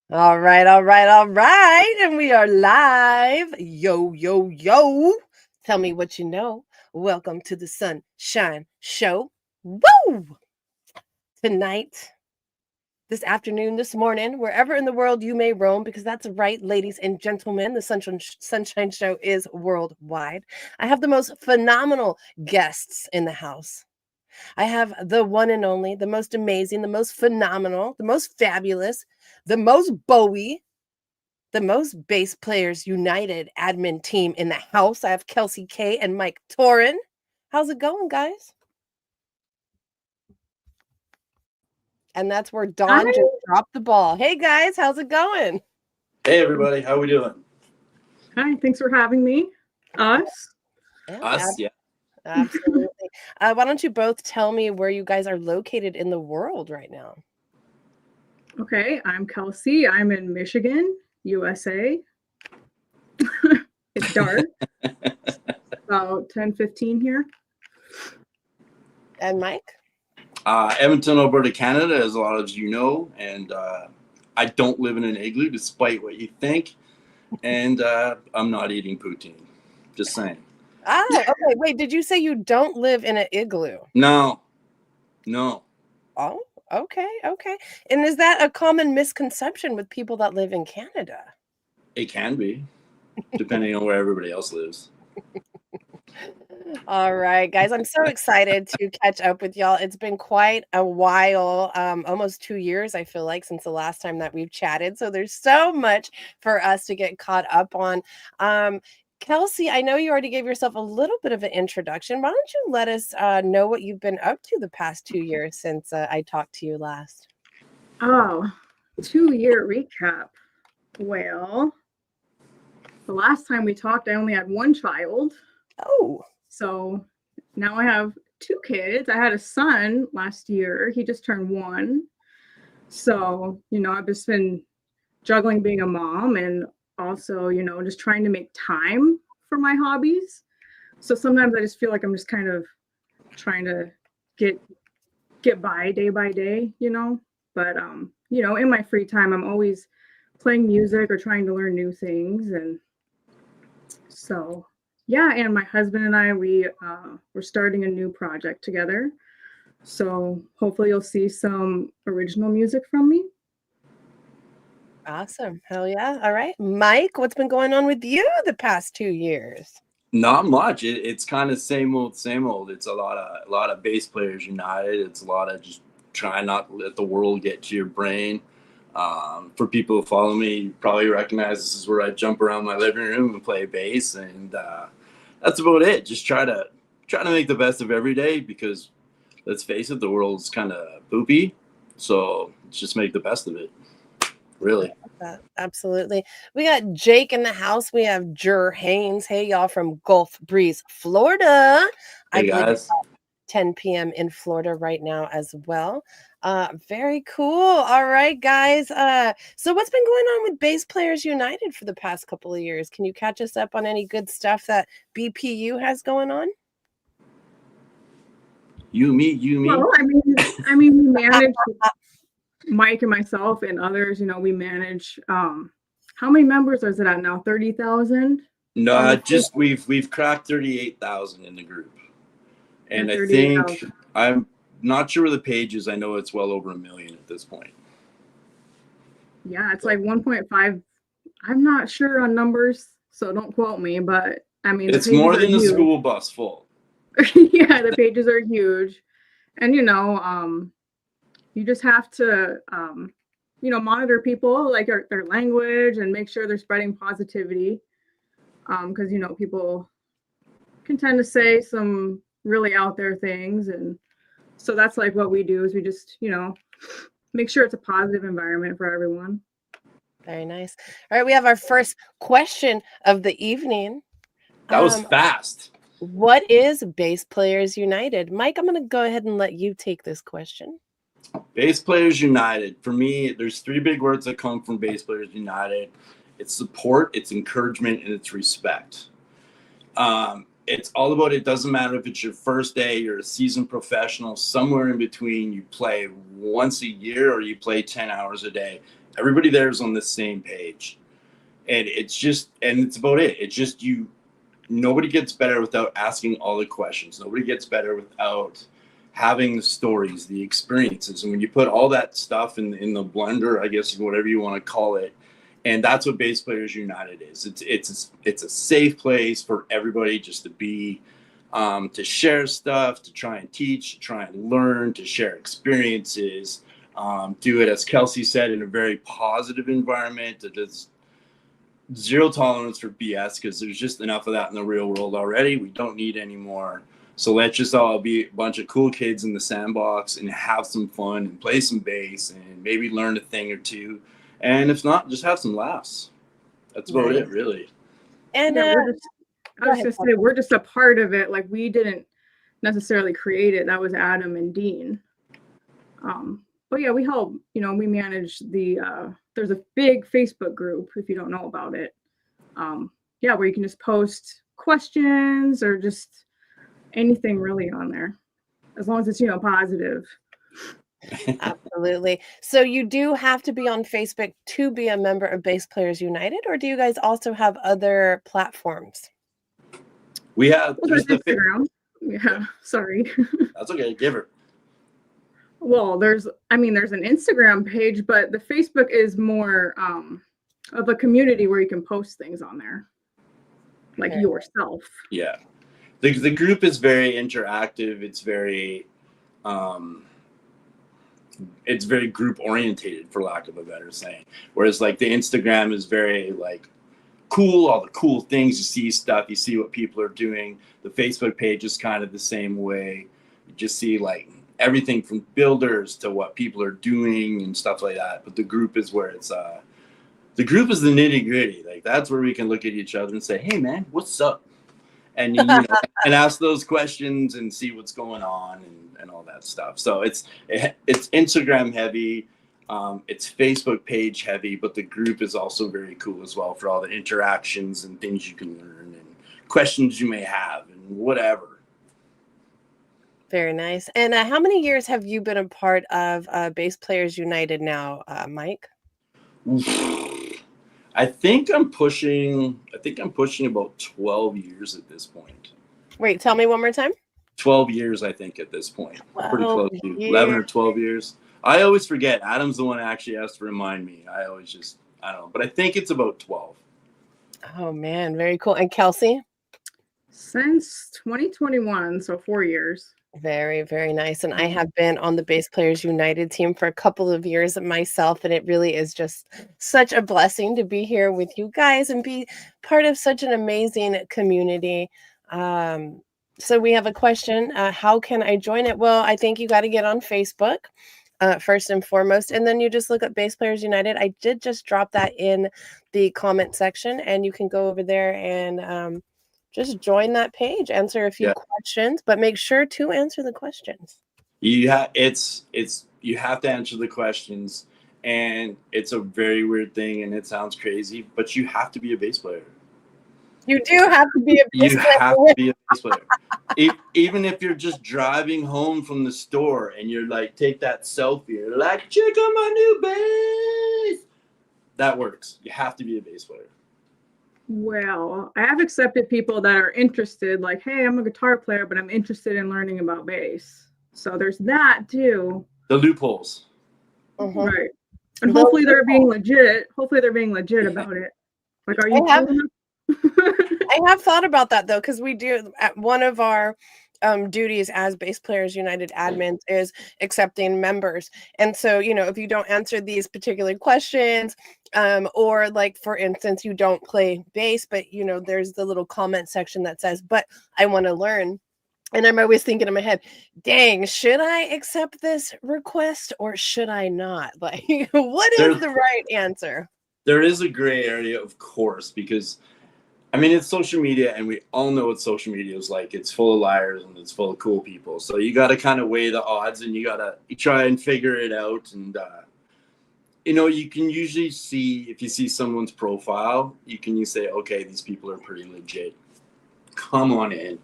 All right, all right, all right. And we are live. Yo, yo, yo. Tell me what you know. Welcome to the Sunshine Show. Woo! Tonight, this afternoon, this morning, wherever in the world you may roam, because that's right, ladies and gentlemen, the Sunshine Show is worldwide. I have the most phenomenal guests in the house. I have the one and only, the most amazing, the most phenomenal, the most fabulous, the most Bowie, the most bass players united admin team in the house. I have Kelsey K and Mike Torin. How's it going, guys? And that's where Hi. Dawn just dropped the ball. Hey guys, how's it going? Hey everybody, how we doing? Hi, thanks for having me. Us. Yeah, Us, yeah. absolutely. Why don't you both tell me where you guys are located in the world right now? Okay, I'm Kelsey. I'm in Michigan, USA. It's dark. About 10:15 here. And Mike? Edmonton, Alberta, Canada, as a lot of you know, and I don't live in an igloo, despite what you think, and I'm not eating poutine. Just saying. Oh, okay. Wait, did you say you don't live in an igloo? No. Oh, okay, okay. And is that a common misconception with people that live in Canada? It can be, depending on where everybody else lives. All right, guys, I'm so excited to catch up with y'all. It's been quite a while, almost 2 years, I feel like, since the last time that we've chatted. So there's so much for us to get caught up on. Um, Kelsey, I know you already gave yourself a little bit of an introduction. Why don't you let us know what you've been up to the past 2 years since I talked to you last? Oh, 2-year recap. Well, the last time we talked, I only had one child. Oh, So now I have two kids. I had a son last year. He just turned 1. So, I've just been juggling being a mom and also, just trying to make time for my hobbies. So sometimes I just feel like I'm just kind of trying to get by day, But in my free time I'm always playing music or trying to learn new things. And so yeah, and my husband and I, we're starting a new project together. So hopefully you'll see some original music from me. awesome. Hell yeah. All right. Mike, what's been going on with you the past 2 years? Not much. It's kind of same old, same old. It's a lot of bass players united. It's a lot of just trying not to let the world get to your brain. For people who follow me, you probably recognize this is where I jump around my living room and play bass, and that's about it. Just try to make the best of every day because let's face it, the world's kind of poopy. So let's just make the best of it. Really. Absolutely. We got Jake in the house. We have Jur Haynes. Hey, y'all from Gulf Breeze, Florida. I Hey believe it's guys. 10 p.m. in Florida right now as well. Very cool. All right, guys. So what's been going on with Bass Players United for the past couple of years? Can you catch us up on any good stuff that BPU has going on? You, me. Well, I mean, we manage Mike and myself and others. We manage. How many members is it at now? 30,000 on No, the just we've cracked 38,000 in the group. at And I think 38,000. I'm not sure where the page is. I know it's well over 1 million at this point. Yeah, it's like 1.5. I'm not sure on numbers, so don't quote me. But I mean, the It's pages more are than a huge. school bus full. Yeah, the pages are huge, and you just have to monitor people like their language and make sure they're spreading positivity, because people can tend to say some really out there things. And so that's like what we do is we just make sure it's a positive environment for everyone. Very nice. All right, we have our first question of the evening. That was Um, fast. what is Bass Players United? Mike, I'm going to go ahead and let you take this question. Bass Players United. For me, there's 3 big words that come from Bass Players United. It's support, it's encouragement, and it's respect. It's all about, it doesn't matter if it's your first day, you're a seasoned professional, somewhere in between, you play once a year or you play 10 hours a day. everybody there is on the same page, and it's about it. It's just nobody gets better without asking all the questions. Nobody gets better without having the stories, the experiences. And when you put all that stuff in the blender, I guess, whatever you want to call it, and that's what Base Players United is. It's a safe place for everybody just to be, to share stuff, to try and teach, to try and learn, to share experiences, do it, as Kelsey said, in a very positive environment. There's zero tolerance for BS, because there's just enough of that in the real world already. We don't need any more. So let's just all be a bunch of cool kids in the sandbox and have some fun and play some bass and maybe learn a thing or two. And if not, just have some laughs. That's about it, really. And yeah, I was just gonna say, we're just a part of it. Like, we didn't necessarily create it. That was Adam and Dean. But yeah, we help. You know, we manage the. There's a big Facebook group, if you don't know about it. Yeah, where you can just post questions or just anything really on there, as long as it's, you know, positive. Absolutely. So you do have to be on Facebook to be a member of Bass Players United, or do you guys also have other platforms? We have Well, there's Instagram. Yeah, sorry. That's okay. Give her. Well, there's an Instagram page, but the Facebook is more of a community where you can post things on there, like yourself. Yeah. The group is very interactive. It's very group orientated, for lack of a better saying. Whereas like the Instagram is very like cool, all the cool things, you see stuff, you see what people are doing. The Facebook page is kind of the same way. You just see like everything from builders to what people are doing and stuff like that. But the group is where it's the group is the nitty gritty. Like, that's where we can look at each other and say, hey man, what's up? And you know, and ask those questions and see what's going on and all that stuff. So it's Instagram heavy, it's Facebook page heavy, but the group is also very cool as well for all the interactions and things you can learn and questions you may have and whatever. Very nice. And how many years have you been a part of Bass Players United now, Mike? I think I'm pushing about 12 years at this point. Wait, tell me one more time. 12 years, I think, at this point. Pretty close to 11 or 12 years. I always forget. Adam's the one that actually has to remind me. I don't know. But I think it's about 12. Oh, man. Very cool. And Kelsey? Since 2021, so 4 years. Very, very nice. And I have been on the Bass Players United team for a couple of years myself, and it really is just such a blessing to be here with you guys and be part of such an amazing community. So we have a question. How can I join it? Well, I think you got to get on Facebook first and foremost, and then you just look up Bass Players United. I did just drop that in the comment section, and you can go over there and just join that page, answer a few questions, but make sure to answer the questions. You have to answer the questions, and it's a very weird thing, and it sounds crazy, but you have to be a bass player. You do have to be a bass player. You have to be a bass player. Even if you're just driving home from the store and you're like, take that selfie, you're like, check out my new bass. That works. You have to be a bass player. Well, I have accepted people that are interested, like, hey, I'm a guitar player, but I'm interested in learning about bass. So there's that too. The loopholes. Right. And hopefully they're being legit. Hopefully they're being legit about it. Like, are you I have thought about that though, because we do one of our duties as Bass Players United admins is accepting members. And so, you know, if you don't answer these particular questions, or like, for instance, you don't play bass, but you know, there's the little comment section that says, but I want to learn. And I'm always thinking in my head, dang, should I accept this request or should I not? Like, what is the right answer? There is a gray area, of course, because I mean, it's social media, and we all know what social media is like. It's full of liars and it's full of cool people. So you got to kind of weigh the odds, and you try and figure it out. And, you know, you can usually see, if you see someone's profile, you say, okay, these people are pretty legit. Come on in.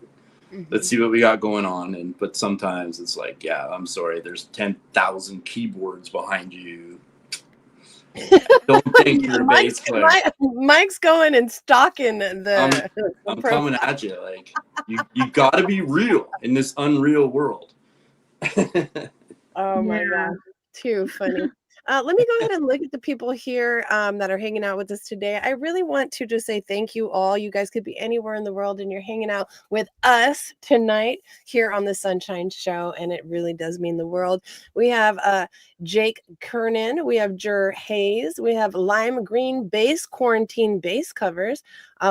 Let's see what we got going on. But sometimes it's like, yeah, I'm sorry, there's 10,000 keyboards behind you. Don't think you're a bass player. Mike's going and stalking the. I'm coming at you. Like you got to be real in this unreal world. Oh my God, too funny. Let me go ahead and look at the people here that are hanging out with us today. I really want to just say thank you all. You guys could be anywhere in the world and you're hanging out with us tonight here on the Sunshine Show, and it really does mean the world. We have Jake Kernan, we have Jer Hayes, we have Lime Green Bass Quarantine Bass Covers,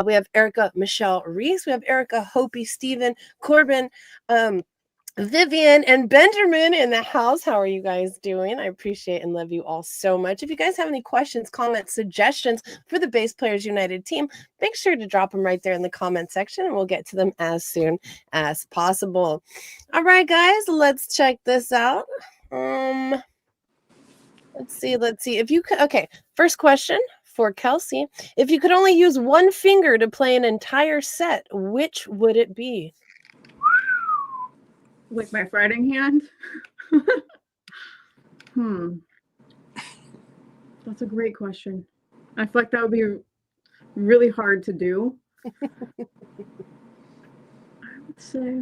we have Erica Michelle Reese, we have Erica Hopi Steven Corbin, Vivian and Benjamin in the house. How are you guys doing? I appreciate and love you all so much. If you guys have any questions, comments, suggestions for the Bass Players United team, make sure to drop them right there in the comment section and we'll get to them as soon as possible. All right, guys, let's check this out. Let's see. If you could, okay, first question for Kelsey. If you could only use one finger to play an entire set, which would it be? Like my writing hand? That's a great question. I feel like that would be really hard to do. I would say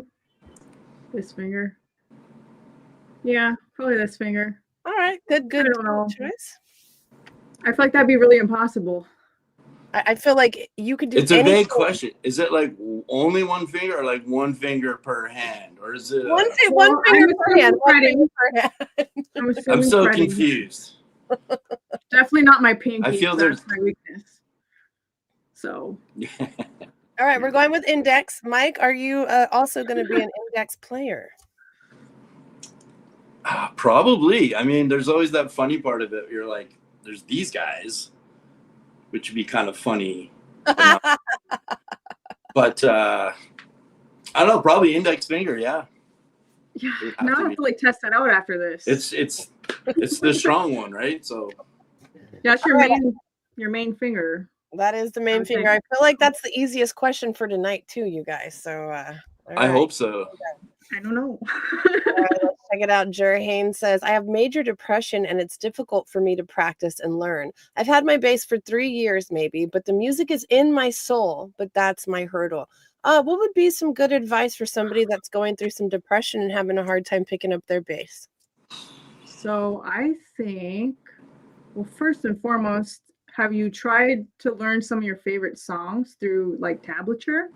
this finger. Yeah, probably this finger. All right, good I don't know. choice. I feel like that'd be really impossible. I feel like you could do. It's a vague question. Is it like only one finger, or like one finger per hand, or is it one finger per hand? I'm so confused. Definitely not my pinky. I feel that's my weakness. So. All right, we're going with index. Mike, are you also going to be an index player? Probably. I mean, there's always that funny part of it. You're like, there's these guys, which would be kind of funny. But I don't know, probably index finger, yeah. Yeah, now I have to like test that out after this. It's the strong one, right? So that's your main finger. That is the main finger. I feel like that's the easiest question for tonight too, you guys. So I hope so. I don't know. Let's check it out. Jer Haynes says, I have major depression and it's difficult for me to practice and learn. I've had my bass for 3 years maybe, but the music is in my soul, but that's my hurdle. What would be some good advice for somebody that's going through some depression and having a hard time picking up their bass? So I think, well, first and foremost, have you tried to learn some of your favorite songs through like tablature?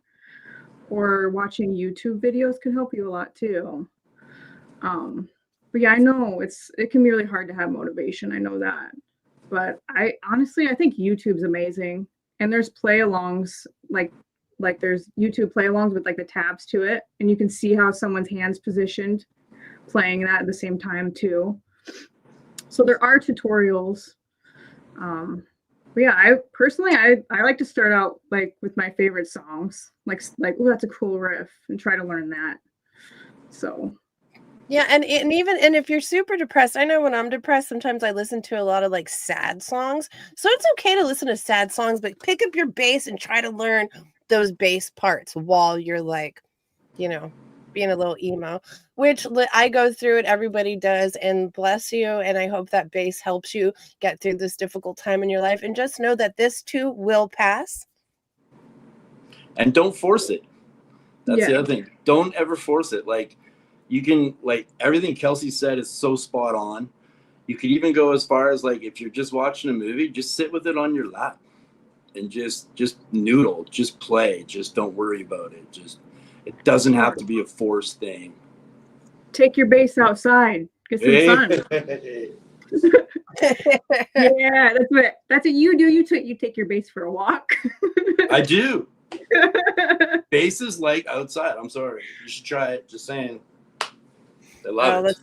Or watching YouTube videos can help you a lot too. But yeah, I know it can be really hard to have motivation. I know that. But I think YouTube's amazing. And there's play-alongs, like there's YouTube play-alongs with like the tabs to it. And you can see how someone's hand's positioned playing that at the same time too. So there are tutorials. But yeah, I personally like to start out like with my favorite songs, like oh, that's a cool riff, and try to learn that. So yeah, and if you're super depressed, I know when I'm depressed, sometimes I listen to a lot of like sad songs. So it's okay to listen to sad songs, but pick up your bass and try to learn those bass parts while you're like, being a little emo, which I go through it. Everybody does. And bless you. And I hope that bass helps you get through this difficult time in your life. And just know that this too will pass. And don't force it. That's the other thing. Don't ever force it. Like you can, like everything Kelsey said is so spot on. You could even go as far as like, if you're just watching a movie, just sit with it on your lap and just noodle, just play. Just don't worry about it. It doesn't have to be a forced thing. Take your bass outside. Get some sun. Yeah, that's what you do. You take your bass for a walk. I do. Bass is like outside. I'm sorry. You should try it. Just saying. I love it.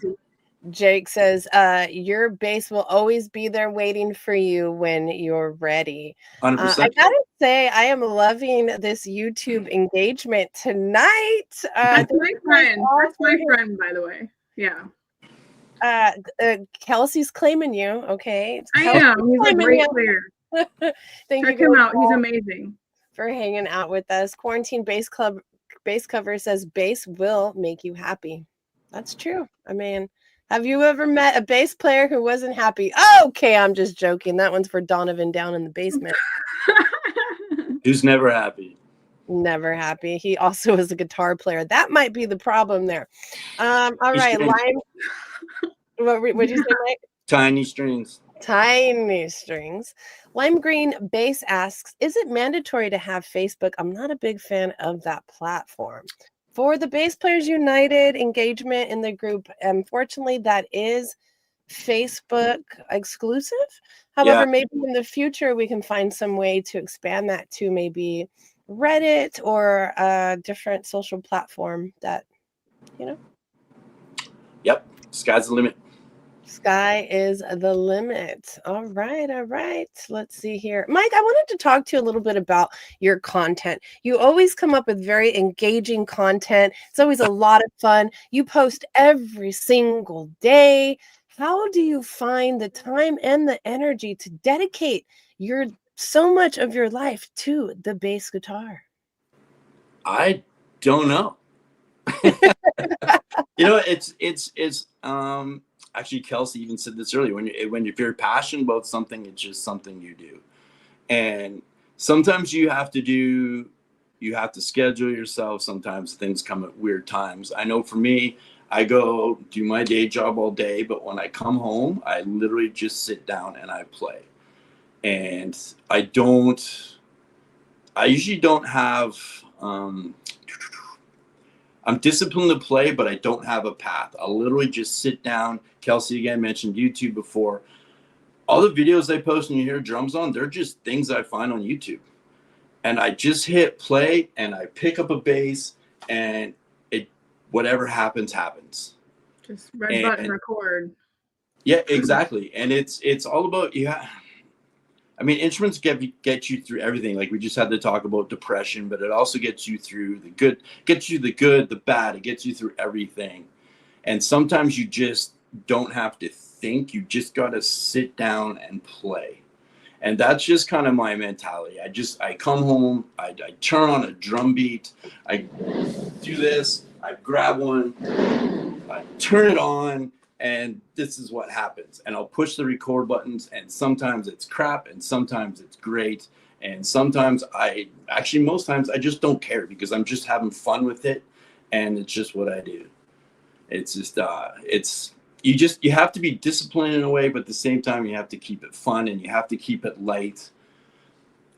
Jake says, your bass will always be there waiting for you when you're ready. 100%. I gotta say, I am loving this YouTube engagement tonight. That's my friend. That's my friend, by the way. Yeah. Kelsey's claiming you. Okay. I am. He's a great player. Check him out. He's amazing. For hanging out with us. Quarantine Bass Cover says bass will make you happy. That's true. I mean, Have you ever met a bass player who wasn't happy? Okay, I'm just joking. That one's for Donovan down in the basement. Who's never happy? Never happy. He also is a guitar player. That might be the problem there. All right, Lime. What did you say, Mike? Tiny strings. Tiny strings. Lime Green Bass asks, is it mandatory to have Facebook? I'm not a big fan of that platform. For the Bass Players United engagement in the group, unfortunately, that is Facebook exclusive. However, maybe in the future, we can find some way to expand that to maybe Reddit or a different social platform that, you know. Yep. Sky's the limit. Sky is the limit. All right, all right. Let's see here. Mike, I wanted to talk to you a little bit about your content. You always come up with very engaging content. It's always a lot of fun. You post every single day. How do you find the time and the energy to dedicate so much of your life to the bass guitar? I don't know. It's actually, Kelsey even said this earlier. If you're passionate about something, it's just something you do. And sometimes you have to schedule yourself. Sometimes things come at weird times. I know for me, I go do my day job all day, but when I come home, I literally just sit down and I play. And I usually don't have, I'm disciplined to play, but I don't have a path. I'll literally just sit down. Kelsey, again, mentioned YouTube before. All the videos I post and you hear drums on, they're just things I find on YouTube. And I just hit play and I pick up a bass and whatever happens, happens. Just red button record. Yeah, exactly. And it's all about, I mean, instruments get you through everything. Like we just had to talk about depression, but it also gets you through the good, the bad. It gets you through everything. And sometimes you just don't have to think. You just got to sit down and play. And that's just kind of my mentality. I come home, I turn on a drum beat, I do this, I grab one, I turn it on, and this is what happens. And I'll push the record buttons, and sometimes it's crap, and sometimes it's great. And sometimes most times I just don't care because I'm just having fun with it. And it's just what I do. It's just, you have to be disciplined in a way, but at the same time, you have to keep it fun and you have to keep it light.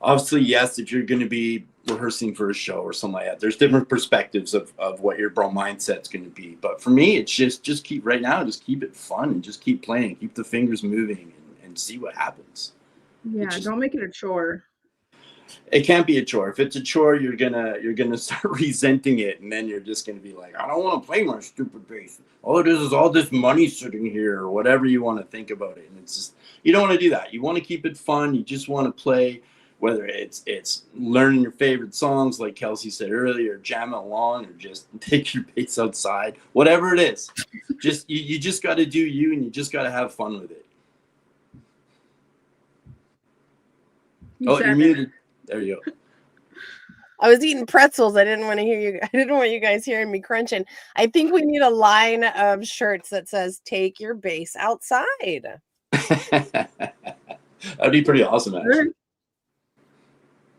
Obviously, yes, if you're going to be rehearsing for a show or something like that, there's different perspectives of what your mindset's going to be. But for me, it's just keep it fun and just keep playing, keep the fingers moving and see what happens. Yeah, don't make it a chore. It can't be a chore. If it's a chore, you're gonna start resenting it, and then you're just gonna be like, I don't want to play my stupid bass. All it is all this money sitting here, or whatever you want to think about it. And it's just, you don't want to do that. You want to keep it fun. You just want to play, whether it's learning your favorite songs, like Kelsey said earlier, jamming along, or just take your bass outside. Whatever it is, you just got to do you, and you just got to have fun with it. You're muted. There you go. I was eating pretzels. I didn't want you guys hearing me crunching. I think we need a line of shirts that says "Take your bass outside." That'd be pretty awesome, actually.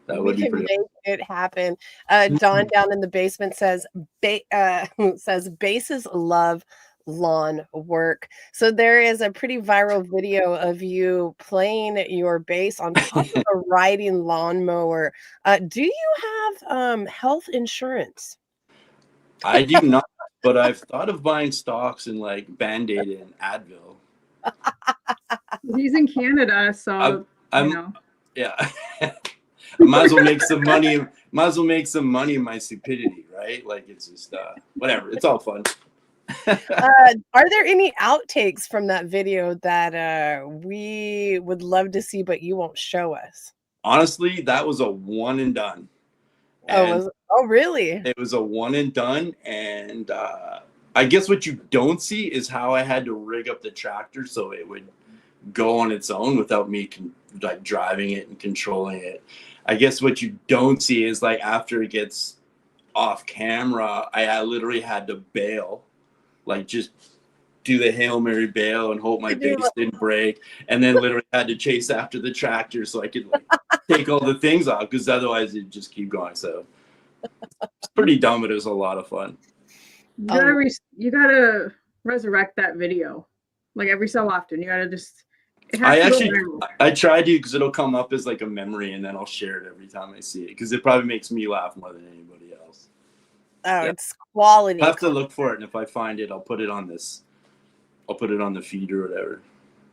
That would be pretty. Make it happen. Don down in the basement says, "Basses love lawn work." So there is a pretty viral video of you playing your bass on top of a riding lawnmower. Do you have health insurance? I do not, but I've thought of buying stocks in like Band-Aid and Advil. He's in Canada, so yeah. I might as well make some money. Might as well make some money in my stupidity, right? Like it's just whatever. It's all fun. Are there any outtakes from that video that we would love to see, but you won't show us? Honestly, that was a one and done. Oh, really? It was a one and done. And I guess what you don't see is how I had to rig up the tractor so it would go on its own without me like driving it and controlling it. I guess what you don't see is like after it gets off camera, I literally had to bail. Like just do the Hail Mary bail and hope my I do bass didn't break, and then literally had to chase after the tractor so I could like take all the things off, because otherwise it'd just keep going. So it's pretty dumb, but it was a lot of fun. You gotta resurrect that video, like every so often. You gotta just. I tried to, because it'll come up as like a memory, and then I'll share it every time I see it, because it probably makes me laugh more than anybody else. Oh, yeah. It's quality. I have to look for it, and if I find it, I'll put it on this. I'll put it on the feed or whatever.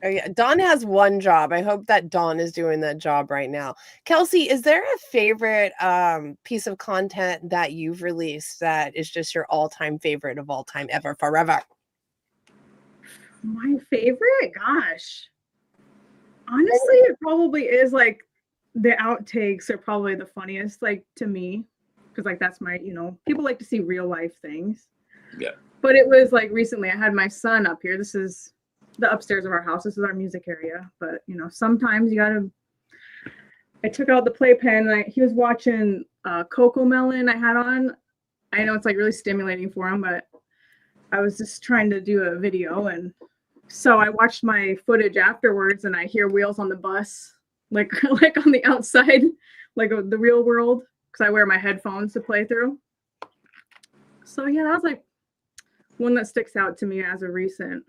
Oh, yeah. Dawn has one job. I hope that Dawn is doing that job right now. Kelsey, is there a favorite piece of content that you've released that is just your all-time favorite of all time ever, forever? My favorite? Gosh. Honestly, it probably is like the outtakes are probably the funniest, like to me, because like that's my, people like to see real life things. Yeah. But it was like recently I had my son up here. This is the upstairs of our house. This is our music area. But sometimes I took out the playpen and he was watching Coco Melon I had on. I know it's like really stimulating for him, but I was just trying to do a video, and so I watched my footage afterwards, and I hear wheels on the bus, like on the outside, like the real world, because I wear my headphones to play through. So yeah, that was like one that sticks out to me as a recent.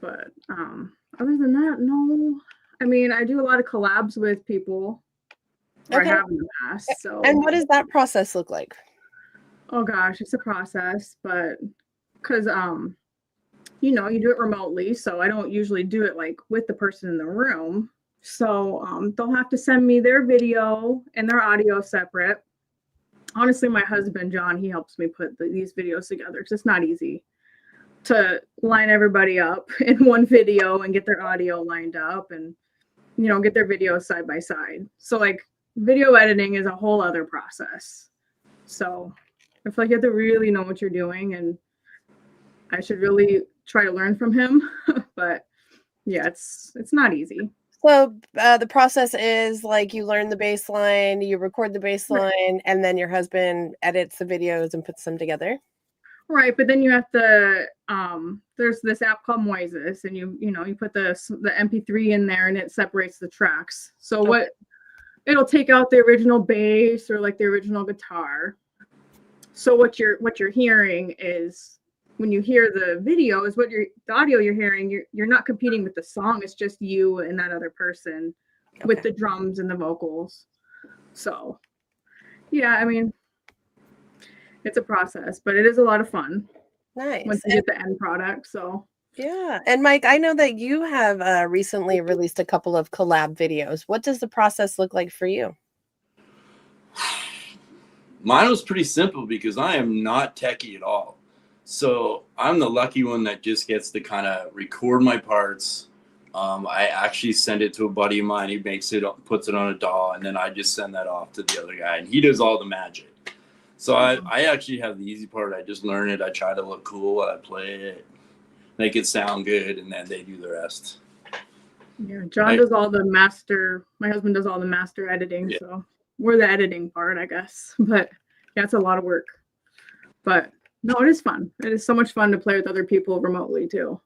But other than that, no. I mean, I do a lot of collabs with people. Or Okay. I have in the past. So. And what does that process look like? Oh gosh, it's a process, but because you do it remotely, so I don't usually do it like with the person in the room. So they'll have to send me their video and their audio separate. Honestly, my husband John, he helps me put these videos together, because it's not easy to line everybody up in one video and get their audio lined up and get their videos side by side. So like video editing is a whole other process. So I feel like you have to really know what you're doing, and I should really try to learn from him. But yeah, it's not easy. So the process is like you learn the bass line, you record the bass line, and then your husband edits the videos and puts them together. Right, but then you have to. There's this app called Moises, and you put the MP3 in there, and it separates the tracks. So what it'll take out the original bass or like the original guitar. So what you're hearing is, when you hear the video, is the audio you're hearing. You're not competing with the song. It's just you and that other person with the drums and the vocals. So yeah, I mean, it's a process, but it is a lot of fun. Nice. Once you get the end product. So yeah. And Mike, I know that you have recently released a couple of collab videos. What does the process look like for you? Mine was pretty simple, because I am not techie at all. So I'm the lucky one that just gets to kind of record my parts. I actually send it to a buddy of mine. He makes it, puts it on a DAW, and then I just send that off to the other guy, and he does all the magic. So I actually have the easy part. I just learn it. I try to look cool. I play it, make it sound good, and then they do the rest. Yeah, John does all the master. My husband does all the master editing. Yeah. So we're the editing part, I guess. But yeah, it's a lot of work. But no, it is fun. It is so much fun to play with other people remotely too.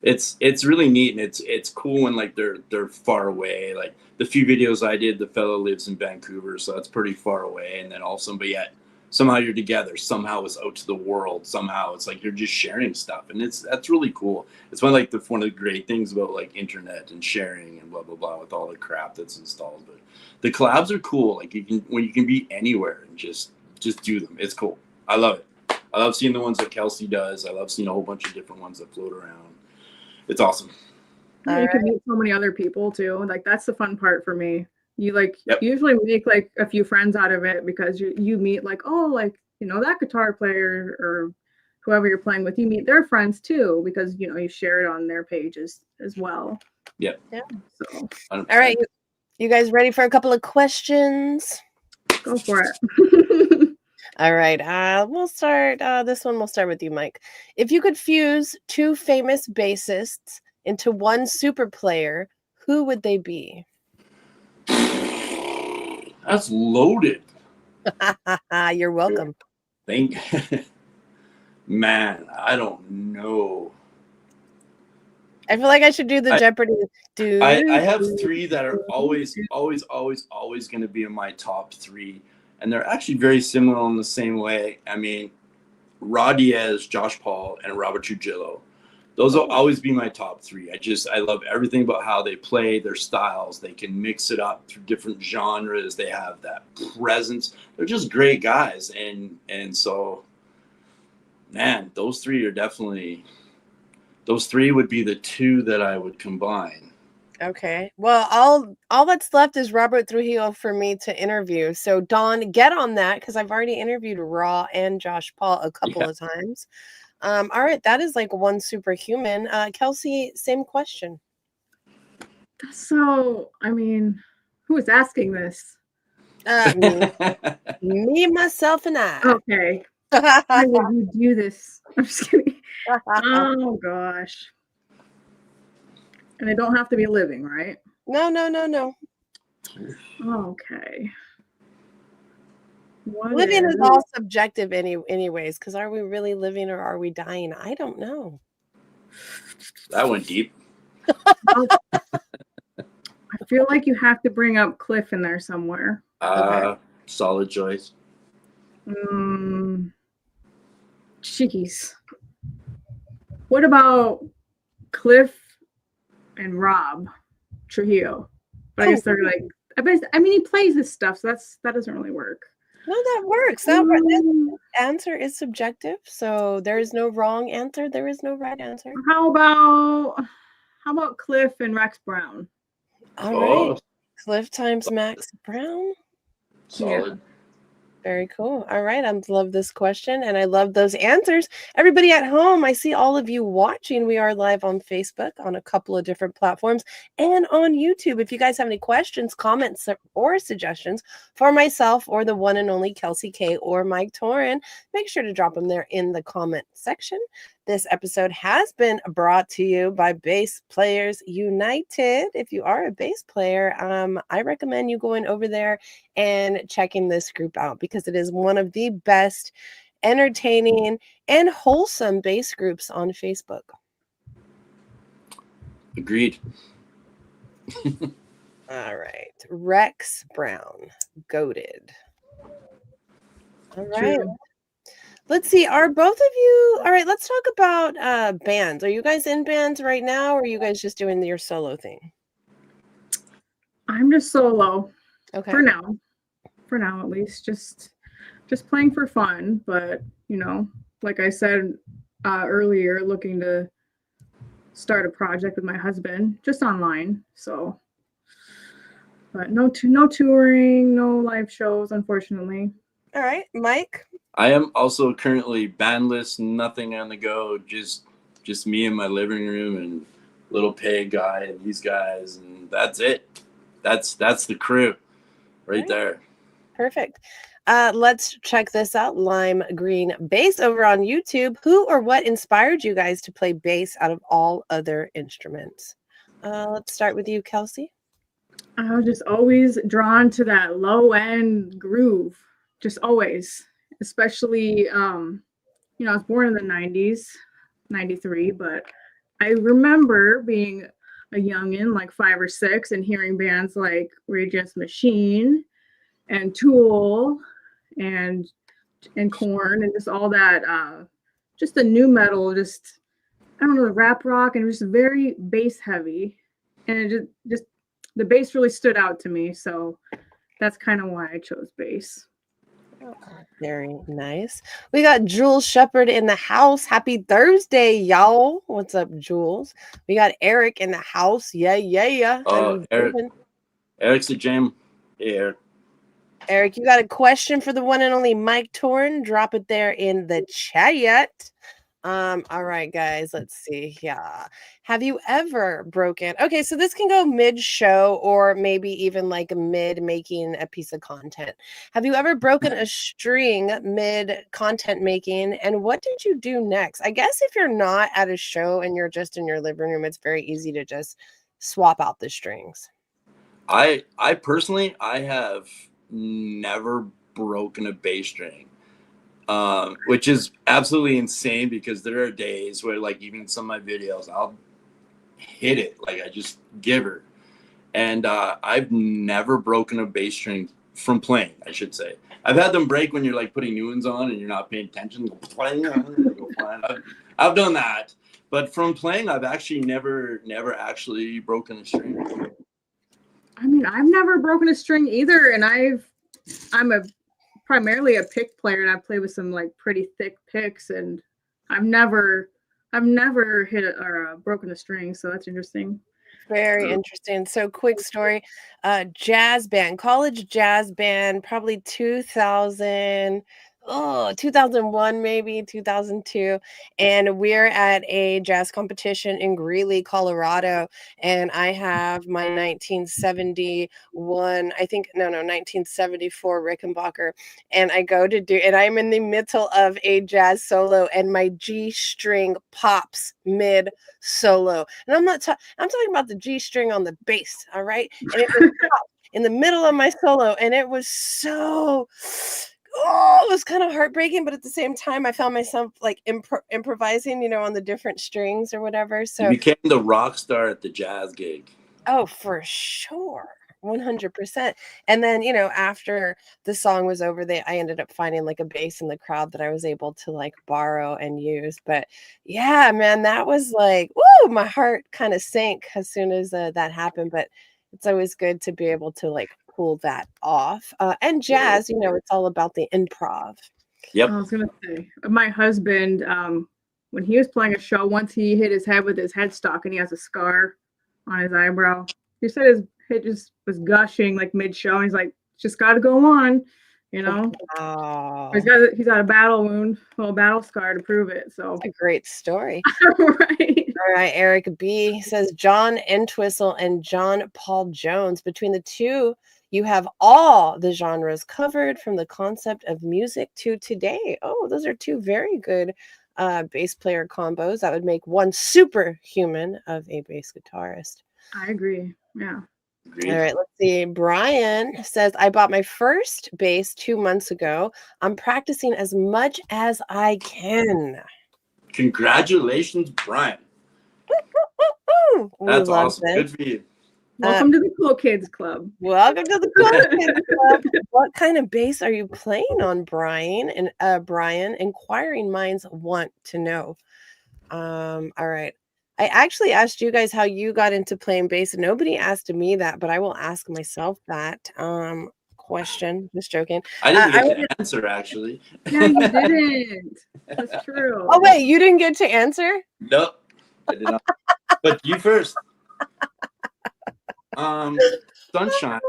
It's really neat, and it's cool when like they're far away. Like the few videos I did, the fellow lives in Vancouver, so that's pretty far away. And then also, but yet somehow you're together. Somehow it's out to the world. Somehow it's like you're just sharing stuff, and that's really cool. It's one of the great things about like internet and sharing and blah blah blah with all the crap that's installed. But the collabs are cool. Like you can be anywhere and just do them. It's cool. I love it. I love seeing the ones that Kelsey does. I love seeing a whole bunch of different ones that float around. It's awesome. Yeah, you can meet so many other people too. Like that's the fun part for me. You usually make like a few friends out of it, because you meet like, oh, like, that guitar player or whoever you're playing with, you meet their friends too, because you share it on their pages as well. Yeah. So 100%. All right. You guys ready for a couple of questions? Go for it. All right. We'll start. This one we'll start with you, Mike. If you could fuse two famous bassists into one super player, who would they be? That's loaded. You're welcome. Man, I don't know. I feel like I should do the Jeopardy. I have three that are always going to be in my top three, and they're actually very similar in the same way. I mean, Rod Diaz, Josh Paul, and Robert Trujillo. Those will always be my top three. I love everything about how they play, their styles. They can mix it up through different genres. They have that presence. They're just great guys, and so, man, those three would be the two that I would combine. Okay. Well, all that's left is Robert Trujillo for me to interview. So Dawn, get on that because I've already interviewed Raw and Josh Paul a couple of times. All right, that is like one superhuman. Kelsey, same question. So, I mean, who is asking this? Me, myself, and I. Okay. How would you do this? I'm just kidding. Oh gosh. And they don't have to be living, right? No. Okay. Living is all subjective anyways, because are we really living or are we dying? I don't know. That went deep. I feel like you have to bring up Cliff in there somewhere. Okay. Solid choice. Jeez. What about Cliff and Rob Trujillo? But I guess they're like, I mean, he plays this stuff, so that doesn't really work. No, that works. That answer is subjective, so there is no wrong answer. There is no right answer. How about Cliff and Rex Brown? All right, Cliff times Max Brown. Solid. Yeah. Very cool. All right. I love this question and I love those answers. Everybody at home, I see all of you watching. We are live on Facebook on a couple of different platforms and on YouTube. If you guys have any questions, comments, or suggestions for myself or the one and only Kelsey K or Mike Torin, make sure to drop them there in the comment section. This episode has been brought to you by Bass Players United. If you are a bass player, I recommend you going over there and checking this group out because it is one of the best, entertaining, and wholesome bass groups on Facebook. Agreed. All right. Rex Brown, goated. All right. True. Let's see. Are both of you all right? Let's talk about bands. Are you guys in bands right now, or are you guys just doing your solo thing? I'm just solo. Okay. For now, at least, just playing for fun. But you know, like I said earlier, looking to start a project with my husband, just online. So, but no touring, no live shows, unfortunately. All right, Mike. I am also currently bandless, nothing on the go, just me in my living room and little pig guy and these guys, and that's it. That's the crew right there. Perfect. Let's check this out. Lime Green Bass over on YouTube. Who or what inspired you guys to play bass out of all other instruments? Let's start with you, Kelsey. I was just always drawn to that low end groove, just always. Especially, I was born in the 90s, 93, but I remember being a youngin', like 5 or 6, and hearing bands like Rage Against the Machine and Tool and Korn and just all that, just the new metal, just, I don't know, the rap rock, and it was just very bass heavy. And it just the bass really stood out to me. So that's kind of why I chose bass. Very nice. We got Jules Shepard in the house. Happy Thursday, y'all. What's up, Jules? We got Eric in the house. Yeah. Eric's a gem. Hey, Eric. Eric, you got a question for the one and only Mike Torn? Drop it there in the chat. All right, guys, let's see. Yeah. Have you ever broken? Okay, so this can go mid-show or maybe even like mid-making a piece of content. Have you ever broken a string mid-content making, and what did you do next? I guess if you're not at a show and you're just in your living room, it's very easy to just swap out the strings. I personally, I have never broken a bass string. which is absolutely insane because there are days where, like, even some of my videos, I'll hit it, like I just give her. And I've never broken a bass string from playing, I should say. I've had them break when you're like putting new ones on and you're not paying attention. I've done that, but from playing, I've actually never actually broken a string. I mean, I've never broken a string either, and I'm primarily a pick player, and I play with some like pretty thick picks, and I've never hit or broken a string, so that's interesting. Very interesting. So quick story, jazz band, college jazz band, probably 2001, maybe 2002. And we're at a jazz competition in Greeley, Colorado. And I have my 1971, I think, no, 1974 Rickenbacker. And I go to do, and I'm in the middle of a jazz solo, and my G string pops mid solo. And I'm talking about the G string on the bass, all right? And it was in the middle of my solo, and it was so it was kind of heartbreaking, but at the same time I found myself like improvising, on the different strings or whatever. So you became the rock star at the jazz gig. Oh, for sure. 100%. And then, after the song was over, I ended up finding like a bass in the crowd that I was able to like borrow and use. But yeah, man, that was like, woo, my heart kind of sank as soon as that happened. But it's always good to be able to like pull that off. And jazz, it's all about the improv. Yep. I was gonna say, my husband, when he was playing a show, once he hit his head with his headstock, and he has a scar on his eyebrow. He said his head just was gushing like mid-show. And he's like, just got to go on, Oh, He's got a battle wound, a little battle scar to prove it. So a great story. Right. All right, Eric B says John Entwistle and John Paul Jones. Between the two, you have all the genres covered, from the concept of music to today. Oh, those are two very good bass player combos. That would make one superhuman of a bass guitarist. I agree. Yeah. All right, let's see. Brian says, I bought my first bass 2 months ago. I'm practicing as much as I can. Congratulations, Brian. That's awesome. Good for you. Welcome to the Cool Kids Club. Welcome to the Cool Kids Club. What kind of bass are you playing on, Brian? And Brian, inquiring minds want to know. All right. I actually asked you guys how you got into playing bass. Nobody asked me that, but I will ask myself that question. Just joking. I didn't get to answer, actually. Yeah, you didn't. That's true. Oh, wait, you didn't get to answer? Nope, I did not. But you first. Sunshine,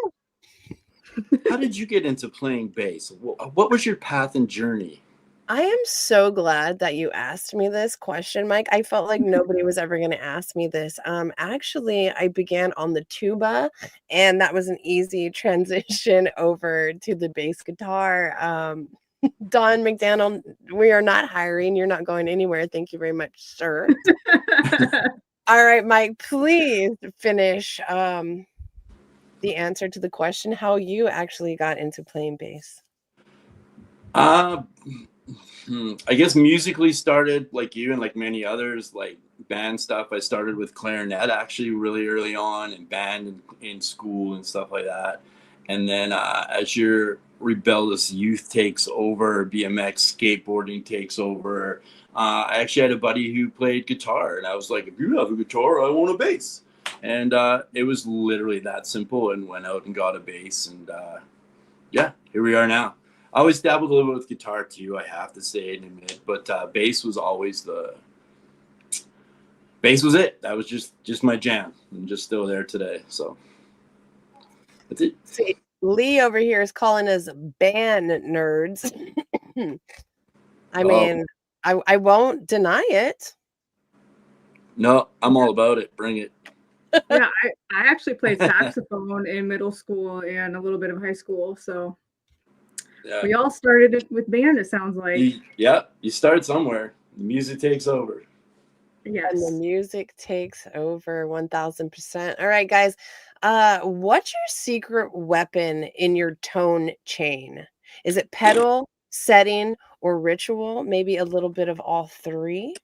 how did you get into playing bass? What was your path and journey? I am so glad that you asked me this question, Mike. I felt like nobody was ever going to ask me this. Actually, I began on the tuba, and that was an easy transition over to the bass guitar. Don McDaniel, we are not hiring. You're not going anywhere. Thank you very much, sir. All right, Mike, please finish the answer to the question, how you actually got into playing bass. I guess musically started like you and like many others, like band stuff. I started with clarinet actually really early on, and band in school and stuff like that. And then as your rebellious youth takes over, BMX skateboarding takes over, I actually had a buddy who played guitar, and I was like, if you have a guitar, I want a bass. And it was literally that simple, and went out and got a bass, and yeah, here we are now. I always dabbled a little bit with guitar too, I have to say and admit, but bass was always it. That was just my jam, and just still there today. So that's it. See, Lee over here is calling us band nerds. I mean, I won't deny it. No, I'm all about it. Bring it. Yeah, I actually played saxophone in middle school and a little bit of high school, so yeah. We all started it with band, it sounds like. You start somewhere. The music takes over. Yes. And the music takes over 1000%. All right, guys. What's your secret weapon in your tone chain? Is it pedal, setting, or ritual? Maybe a little bit of all three?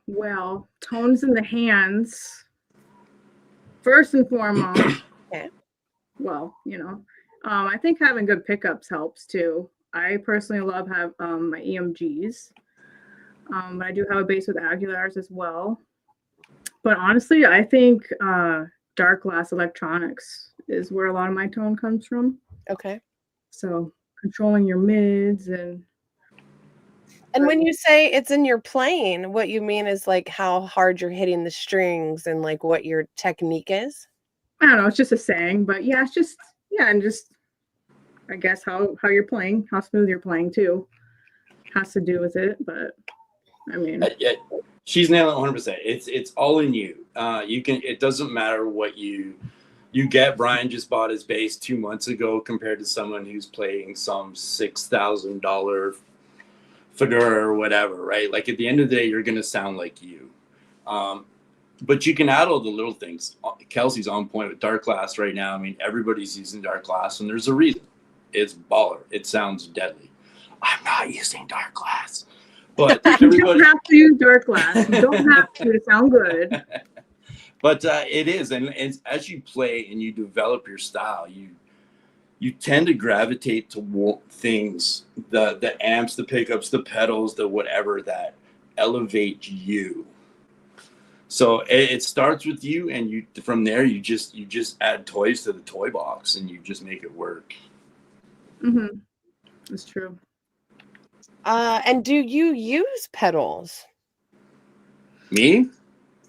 Well, tones in the hands, first and foremost. Okay. Well, I think having good pickups helps too. I personally love my EMGs. But I do have a bass with Aguilars as well. But honestly, I think dark glass electronics is where a lot of my tone comes from. Okay. So controlling your mids and when you say it's in your playing, what you mean is like how hard you're hitting the strings and like what your technique is? I don't know, it's just a saying, but yeah, it's just and just I guess how you're playing, how smooth you're playing too has to do with it. But I mean, she's nailing 100%. It's all in you. It doesn't matter what you get. Brian just bought his bass 2 months ago compared to someone who's playing some $6,000 Fedora or whatever, right? Like at the end of the day, you're going to sound like you. But you can add all the little things. Kelsey's on point with dark glass right now. I mean, everybody's using dark glass, and there's a reason. It's baller. It sounds deadly. I'm not using dark glass. But you don't have to use dark glass. You don't have to sound good. But it is. And as you play and you develop your style, you tend to gravitate to things, the amps, the pickups, the pedals, the whatever that elevate you. So it starts with you, and from there you just add toys to the toy box, and you just make it work. Mm-hmm. That's true. And do you use pedals? Me?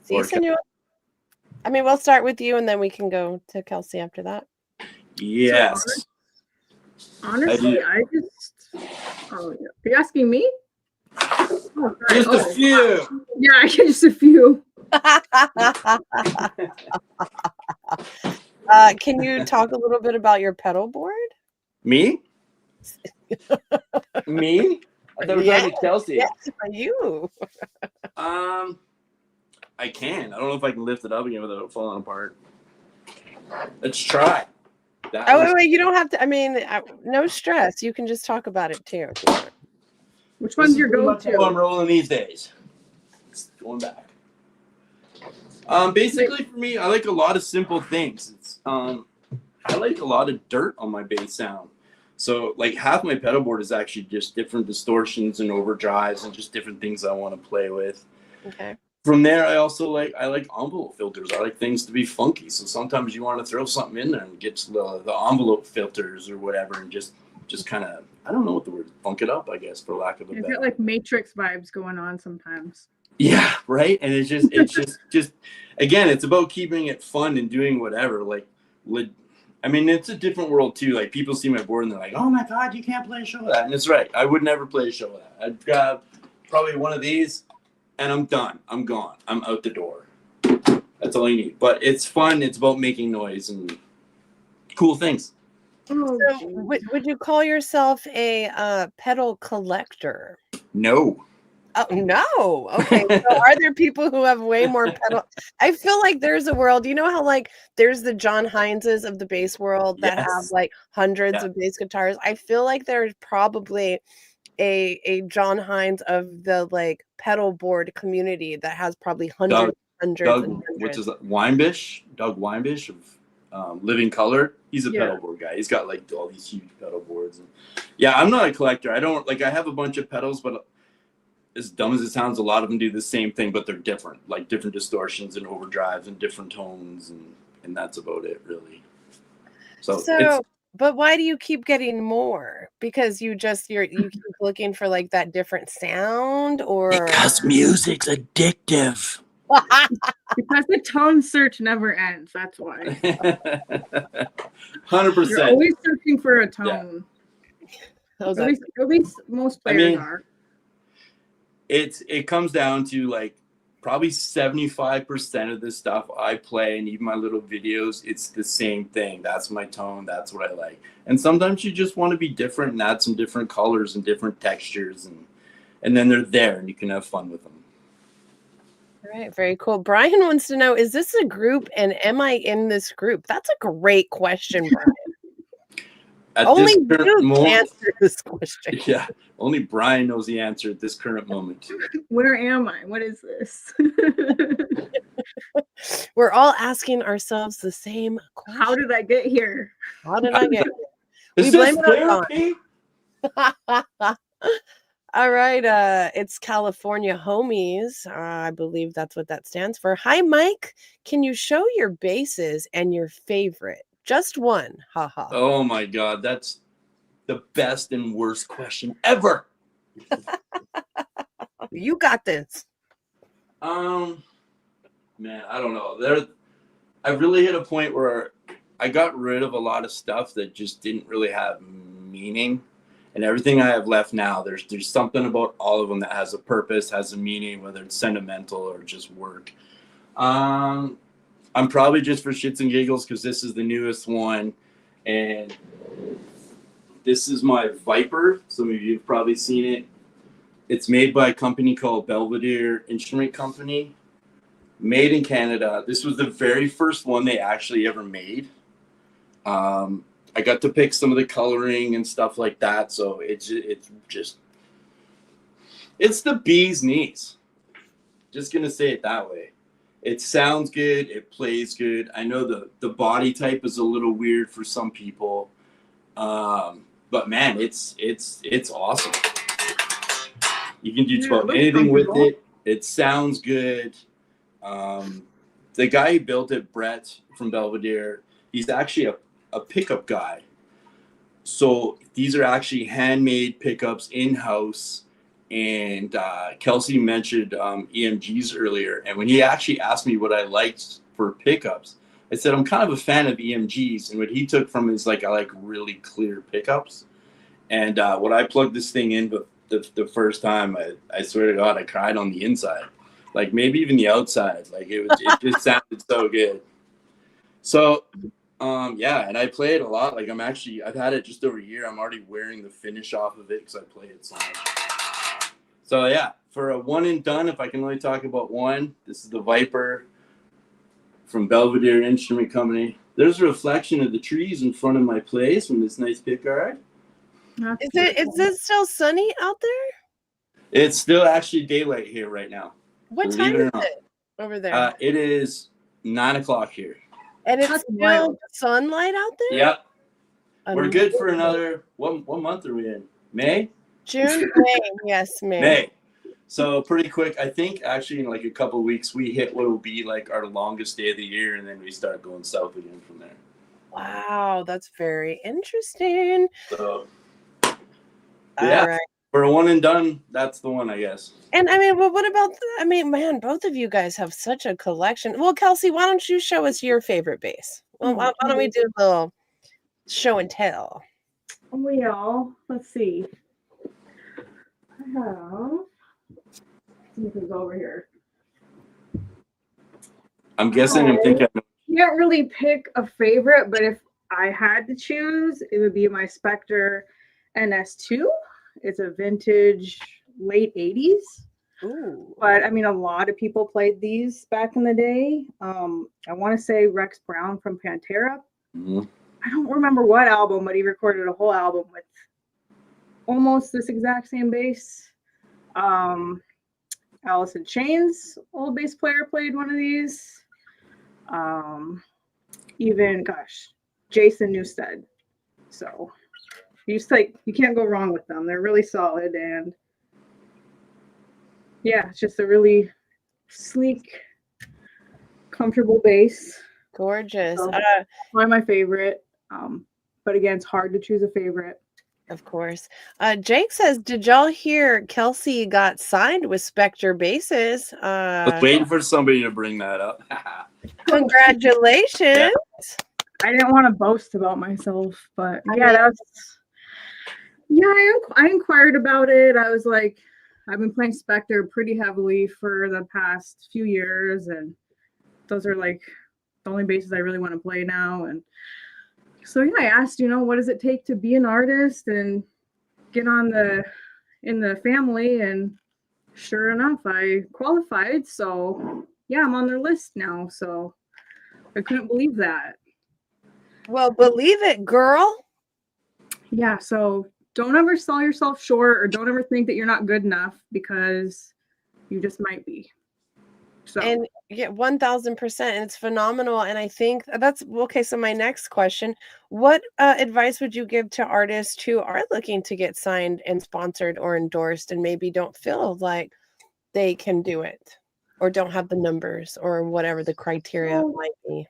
I mean, we'll start with you, and then we can go to Kelsey after that. Yes. So honestly, I just. Oh, yeah. Are you asking me? Oh, just a few. Yeah, just a few. Can you talk a little bit about your pedal board? Me? Me? I thought we were talking to Kelsey. Yes, you. I can. I don't know if I can lift it up again without it falling apart. Let's try. Wait, you don't have to. I mean, no stress. You can just talk about it too. Which one's your go-to? I'm rolling these days. It's going back. Basically, for me, I like a lot of simple things. I like a lot of dirt on my bass sound. So, like, half my pedal board is actually just different distortions and overdrives and just different things I want to play with. Okay. From there, I like envelope filters. I like things to be funky. So sometimes you want to throw something in there and get the envelope filters or whatever, and just kind of, I don't know what the word, funk it up, I guess, for lack of a better. It's got like Matrix vibes going on sometimes. Yeah, right. And it's just again, it's about keeping it fun and doing whatever. I mean, it's a different world too. Like, people see my board and they're like, "Oh my God, you can't play a show of that." And it's right. I would never play a show of that. I'd grab probably one of these, and I'm done. I'm gone. I'm out the door. That's all you need. But it's fun. It's about making noise and cool things. So, would you call yourself a pedal collector? No. Oh, no. Okay. So are there people who have way more pedal? I feel like there's a world, you know how like there's the John Hineses of the bass world that have like hundreds of bass guitars. I feel like there's probably a John Hines of the like pedal board community that has probably hundreds. Which is Weinbish, Doug Weinbish of Living Color. He's a pedal board guy. He's got like all these huge pedal boards. And yeah, I'm not a collector. I have a bunch of pedals, but as dumb as it sounds, a lot of them do the same thing, but they're different, like different distortions and overdrives and different tones, and that's about it, really. So but why do you keep getting more? Because you keep looking for like that different sound, or because music's addictive. Because the tone search never ends. That's why. 100%. You're always searching for a tone. Yeah. At least most players are. It comes down to like probably 75% of the stuff I play, and even my little videos, it's the same thing. That's my tone. That's what I like. And sometimes you just want to be different and add some different colors and different textures, and then they're there and you can have fun with them. All right, very cool. Brian wants to know, is this a group and am I in this group? That's a great question, Brian. At Only this current you can moment, answer this question. yeah, only Brian knows the answer at this current moment. Where am I? What is this? We're all asking ourselves the same question. How did I get here? How did I get here? Is We this blame it on therapy? God. All right, it's California Homies. I believe that's what that stands for. Hi, Mike. Can you show your bases and your favorite? Just one. Haha. Oh my God, that's the best and worst question ever. You got this. Man, I don't know. I really hit a point where I got rid of a lot of stuff that just didn't really have meaning. And everything I have left now, there's something about all of them that has a purpose, has a meaning, whether it's sentimental or just work. I'm probably just for shits and giggles because this is the newest one. And this is my Viper. Some of you have probably seen it. It's made by a company called Belvedere Instrument Company. Made in Canada. This was the very first one they actually ever made. I got to pick some of the coloring and stuff like that. So it's the bee's knees. Just going to say it that way. It sounds good. It plays good. I know the body type is a little weird for some people. But man, it's awesome. You can do just about anything with it. It sounds good. The guy who built it, Brett from Belvedere, he's actually a pickup guy. So these are actually handmade pickups in-house. And Kelsey mentioned EMGs earlier. And when he actually asked me what I liked for pickups, I said, I'm kind of a fan of EMGs. And what he took from is like, I like really clear pickups. And when I plugged this thing in the first time, I swear to God, I cried on the inside. Like maybe even the outside. Like it just sounded so good. So yeah, and I play it a lot. Like I've had it just over a year. I'm already wearing the finish off of it because I play it so much. So yeah, for a one and done, if I can only talk about one, this is the Viper from Belvedere Instrument Company. There's a reflection of the trees in front of my place from this nice pickguard. Is it still sunny out there? It's still actually daylight here right now. What time is it over there? It is 9:00 here. And it's still sunlight out there? Yep. We're good for another, what month are we in? May? June, May. Yes, May. May. So pretty quick. I think actually in like a couple of weeks, we hit what will be like our longest day of the year, and then we start going south again from there. Wow, that's very interesting. So, yeah. All right. For a one and done, that's the one, I guess. And I mean, well, what about, man, both of you guys have such a collection. Well, Kelsey, why don't you show us your favorite bass? Well, why don't we do a little show and tell? Well, let's see. I have something's over here. I'm guessing I'm thinking. Can't really pick a favorite, but if I had to choose, it would be my Spectre NS2. It's a vintage late 80s. Ooh. But I mean, a lot of people played these back in the day. I want to say Rex Brown from Pantera. Mm-hmm. I don't remember what album, but he recorded a whole album with almost this exact same bass. Alice in Chains, old bass player, played one of these. Even, Jason Newsted. So you can't go wrong with them. They're really solid, and yeah, it's just a really sleek, comfortable bass. Gorgeous. So, one of my favorite. But again, it's hard to choose a favorite. Of course. Jake says, did y'all hear Kelsey got signed with Spectre Basses? I was waiting for somebody to bring that up. Congratulations. Yeah. I didn't want to boast about myself, but yeah, I inquired about it. I was like, I've been playing Spectre pretty heavily for the past few years, and those are like the only basses I really want to play now. And so yeah, I asked, what does it take to be an artist and get in the family, and sure enough, I qualified. So yeah, I'm on their list now. So I couldn't believe that. Well, believe it, girl. Yeah, so don't ever sell yourself short, or don't ever think that you're not good enough, because you just might be. So And yeah, 1000%. And it's phenomenal. And I think that's okay. So, my next question, what advice would you give to artists who are looking to get signed and sponsored or endorsed and maybe don't feel like they can do it or don't have the numbers or whatever the criteria Well, might be?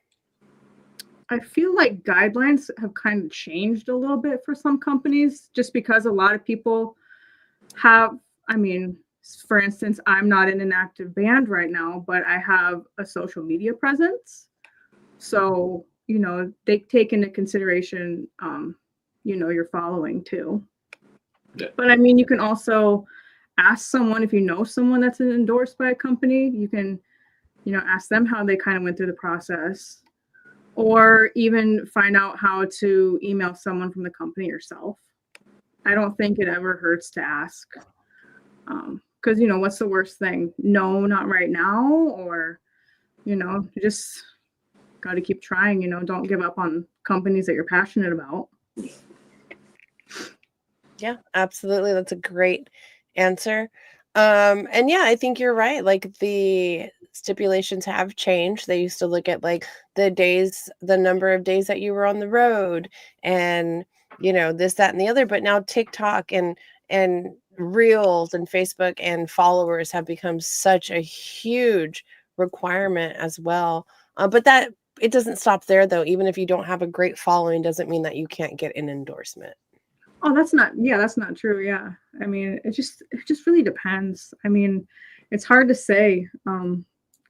I feel like guidelines have kind of changed a little bit for some companies, just because a lot of people have, I mean, for instance, I'm not in an active band right now, but I have a social media presence. So, they take into consideration, your following too. Yeah. But I mean, you can also ask someone, if you know someone that's endorsed by a company, you can, ask them how they kind of went through the process, or even find out how to email someone from the company yourself. I don't think it ever hurts to ask. Because, what's the worst thing? No, not right now. Or, you just got to keep trying. Don't give up on companies that you're passionate about. Yeah, absolutely. That's a great answer. And yeah, I think you're right. Like the stipulations have changed. They used to look at like the number of days that you were on the road and this, that, and the other. But now TikTok and Reels and Facebook and followers have become such a huge requirement as well. But that it doesn't stop there though. Even if you don't have a great following, doesn't mean that you can't get an endorsement. Oh, that's not true. Yeah. I mean, it just really depends. I mean, it's hard to say.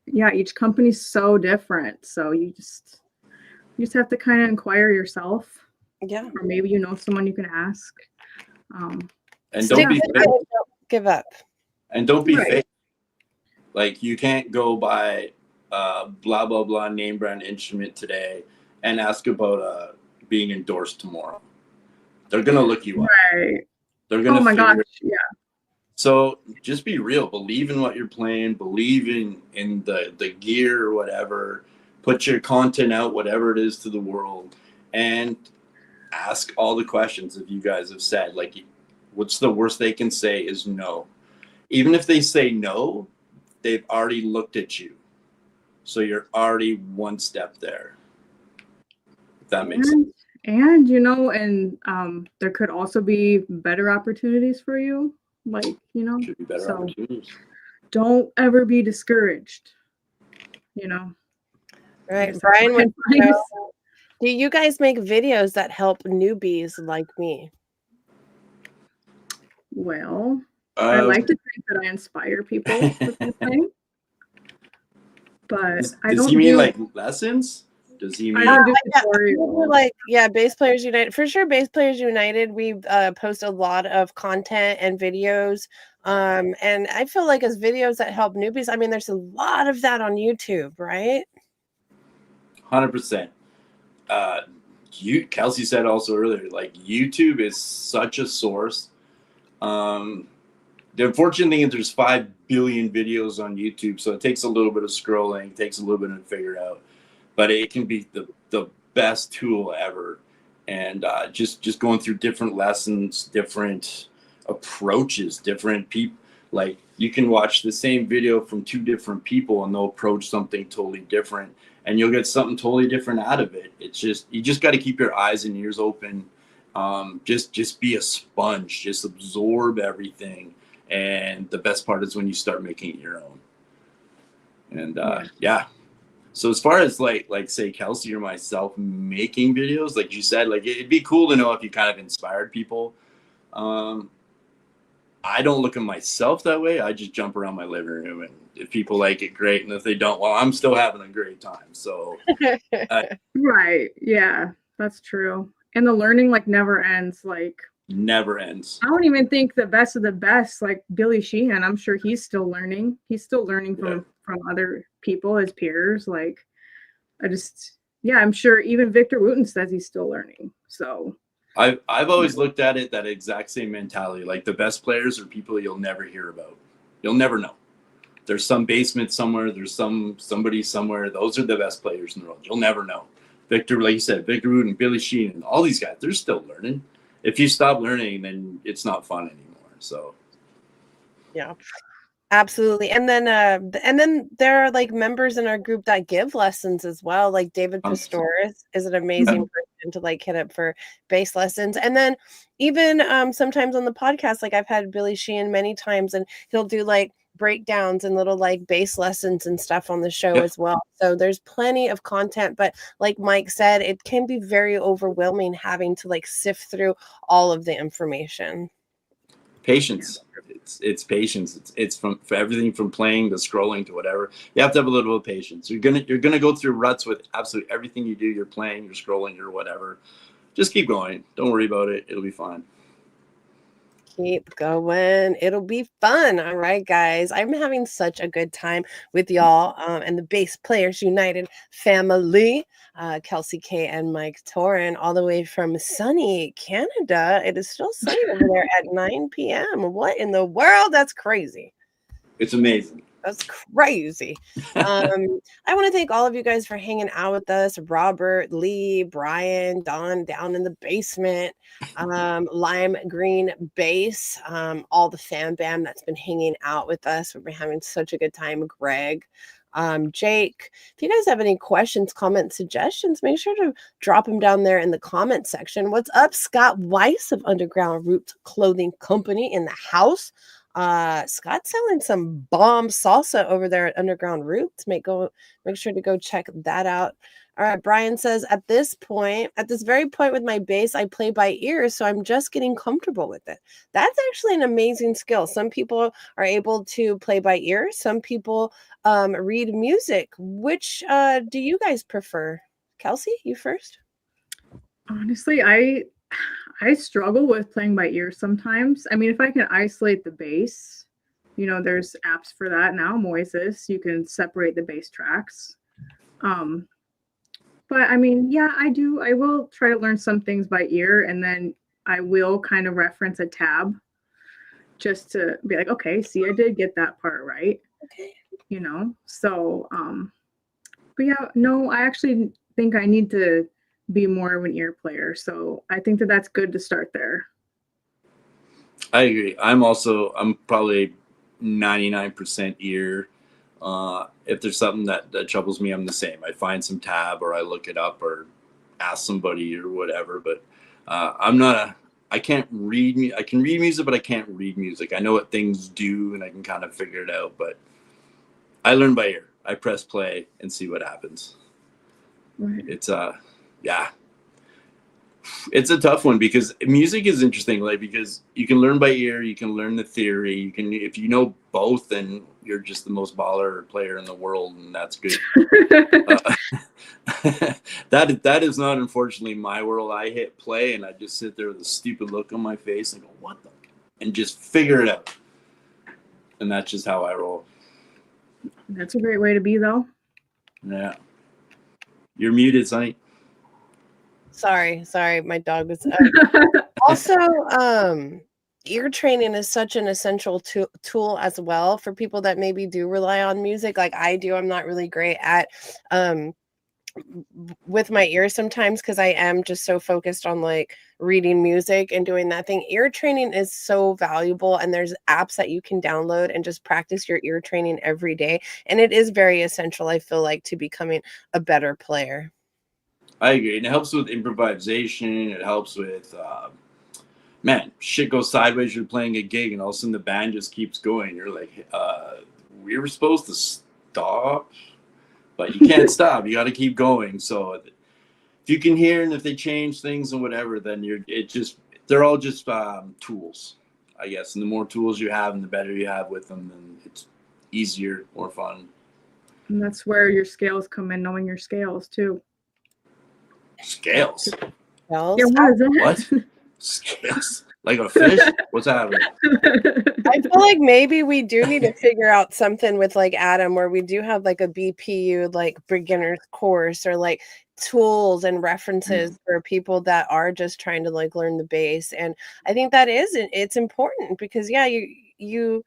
Yeah, each company's so different. So you just have to kind of inquire yourself. Yeah. Or maybe someone you can ask. And don't be fake. Don't give up. And don't be Right. fake. Like you can't go buy blah blah blah name brand instrument today and ask about being endorsed tomorrow. They're gonna look you up. Right. They're gonna. Oh my gosh. it. Yeah. So just be real. Believe in what you're playing. Believe in the gear or whatever. Put your content out, whatever it is, to the world, and ask all the questions that you guys have said. Like, what's the worst they can say is no. Even if they say no, they've already looked at you. So you're already one step there. If that makes sense. And there could also be better opportunities for you. Like, Should be better opportunities. Don't ever be discouraged. Right. Brian, do you guys make videos that help newbies like me? Well, I like to think that I inspire people with this thing. But does he mean like lessons? Does he mean? I don't do tutorials. Like, yeah, Bass Players United. For sure, Bass Players United, we post a lot of content and videos. And I feel like as videos that help newbies, I mean, there's a lot of that on YouTube, right? 100%. Kelsey said also earlier, like YouTube is such a source. The unfortunate thing is there's 5 billion videos on YouTube, so it takes a little bit of scrolling, takes a little bit to figure out, but it can be the best tool ever. And just going through different lessons, different approaches, different people. Like you can watch the same video from 2 different people and they'll approach something totally different, and you'll get something totally different out of it. It's just, you just got to keep your eyes and ears open. Just be a sponge, just absorb everything. And the best part is when you start making it your own. And yeah. So as far as like say Kelsey or myself making videos, like you said, like it'd be cool to know if you kind of inspired people. I don't look at myself that way. I just jump around my living room, and if people like it, great. And if they don't, well, I'm still having a great time. So right. Yeah, that's true. And the learning like never ends. Like never ends. I don't even think the best of the best, like Billy Sheehan, I'm sure he's still learning. He's still learning from other people, his peers. Like I'm sure even Victor Wooten says he's still learning. So I've always looked at it that exact same mentality. Like the best players are people you'll never hear about. You'll never know. There's some basement somewhere. There's somebody somewhere. Those are the best players in the world. You'll never know. Victor, like you said, Victor Wooten, Billy Sheehan, all these guys, they're still learning. if you stop learning, then it's not fun anymore. So Yeah. Absolutely. And then there are like members in our group that give lessons as well. Like David Pastoris is an amazing person to like hit up for bass lessons. And then even sometimes on the podcast, like I've had Billy Sheehan many times, and he'll do like breakdowns and little like bass lessons and stuff on the show as well. So there's plenty of content, but like Mike said, it can be very overwhelming having to like sift through all of the information. Patience. It's patience. It's from for everything from playing to scrolling to whatever. You have to have a little bit of patience. You're gonna go through ruts with absolutely everything you do. You're playing, you're scrolling, you're whatever. Just keep going. Don't worry about it. It'll be fine. Keep going. It'll be fun. All right, guys. I'm having such a good time with y'all and the Bass Players United family. Kelsey K and Mike Torin, all the way from sunny Canada. It is still sunny over there at 9 p.m. What in the world? That's crazy. It's amazing. That's crazy. I want to thank all of you guys for hanging out with us. Robert, Lee, Brian, Don down in the basement, Lime Green Bass, all the fan bam that's been hanging out with us. We've been having such a good time. Greg, Jake, if you guys have any questions, comments, suggestions, make sure to drop them down there in the comment section. What's up, Scott Weiss of Underground Roots Clothing Company in the house? Scott's selling some bomb salsa over there at Underground Roots. Make sure to go check that out. All right, Brian says, at this very point with my bass, I play by ear, so I'm just getting comfortable with it. That's actually an amazing skill. Some people are able to play by ear. Some people read music. Which do you guys prefer? Kelsey, you first. Honestly, I struggle with playing by ear sometimes. I mean, if I can isolate the bass, there's apps for that now, Moises. You can separate the bass tracks. But I mean, yeah, I will try to learn some things by ear, and then I will kind of reference a tab just to be like, okay, see, I did get that part right. Okay. So, but yeah, no, I actually think I need to be more of an ear player. So I think that's good to start there. I agree. I'm probably 99% ear. If there's something that troubles me, I'm the same. I find some tab, or I look it up, or ask somebody or whatever. But I can't read. I can read music, but I can't read music. I know what things do, and I can kind of figure it out. But I learn by ear. I press play and see what happens. Right. It's it's a tough one because music is interesting, like, because you can learn by ear, you can learn the theory, you can, if you know both, then you're just the most baller player in the world, and that's good. That is not, unfortunately, my world. I hit play and I just sit there with a stupid look on my face and go, what the, and just figure it out. And that's just how I roll. That's a great way to be, though. Yeah. You're muted, Sonny. Sorry, my dog was also ear training is such an essential tool as well for people that maybe do rely on music like I do. I'm not really great at with my ears sometimes because I am just so focused on like reading music and doing that thing. Ear training is so valuable, and there's apps that you can download and just practice your ear training every day, and it is very essential, I feel like, to becoming a better player. I agree. And it helps with improvisation. It helps with, man, shit goes sideways. You're playing a gig and all of a sudden the band just keeps going. You're like, we were supposed to stop, but you can't stop. You got to keep going. So if you can hear, and if they change things and whatever, then they're all just tools, I guess. And the more tools you have and the better you have with them, then it's easier, more fun. And that's where your scales come in, knowing your scales too. Scales? Yeah, what is that? What? Scales? Like a fish? What's happening? I feel like maybe we do need to figure out something with like Adam where we do have like a BPU like beginner's course or like tools and references for people that are just trying to like learn the bass. And I think that it's important because yeah, you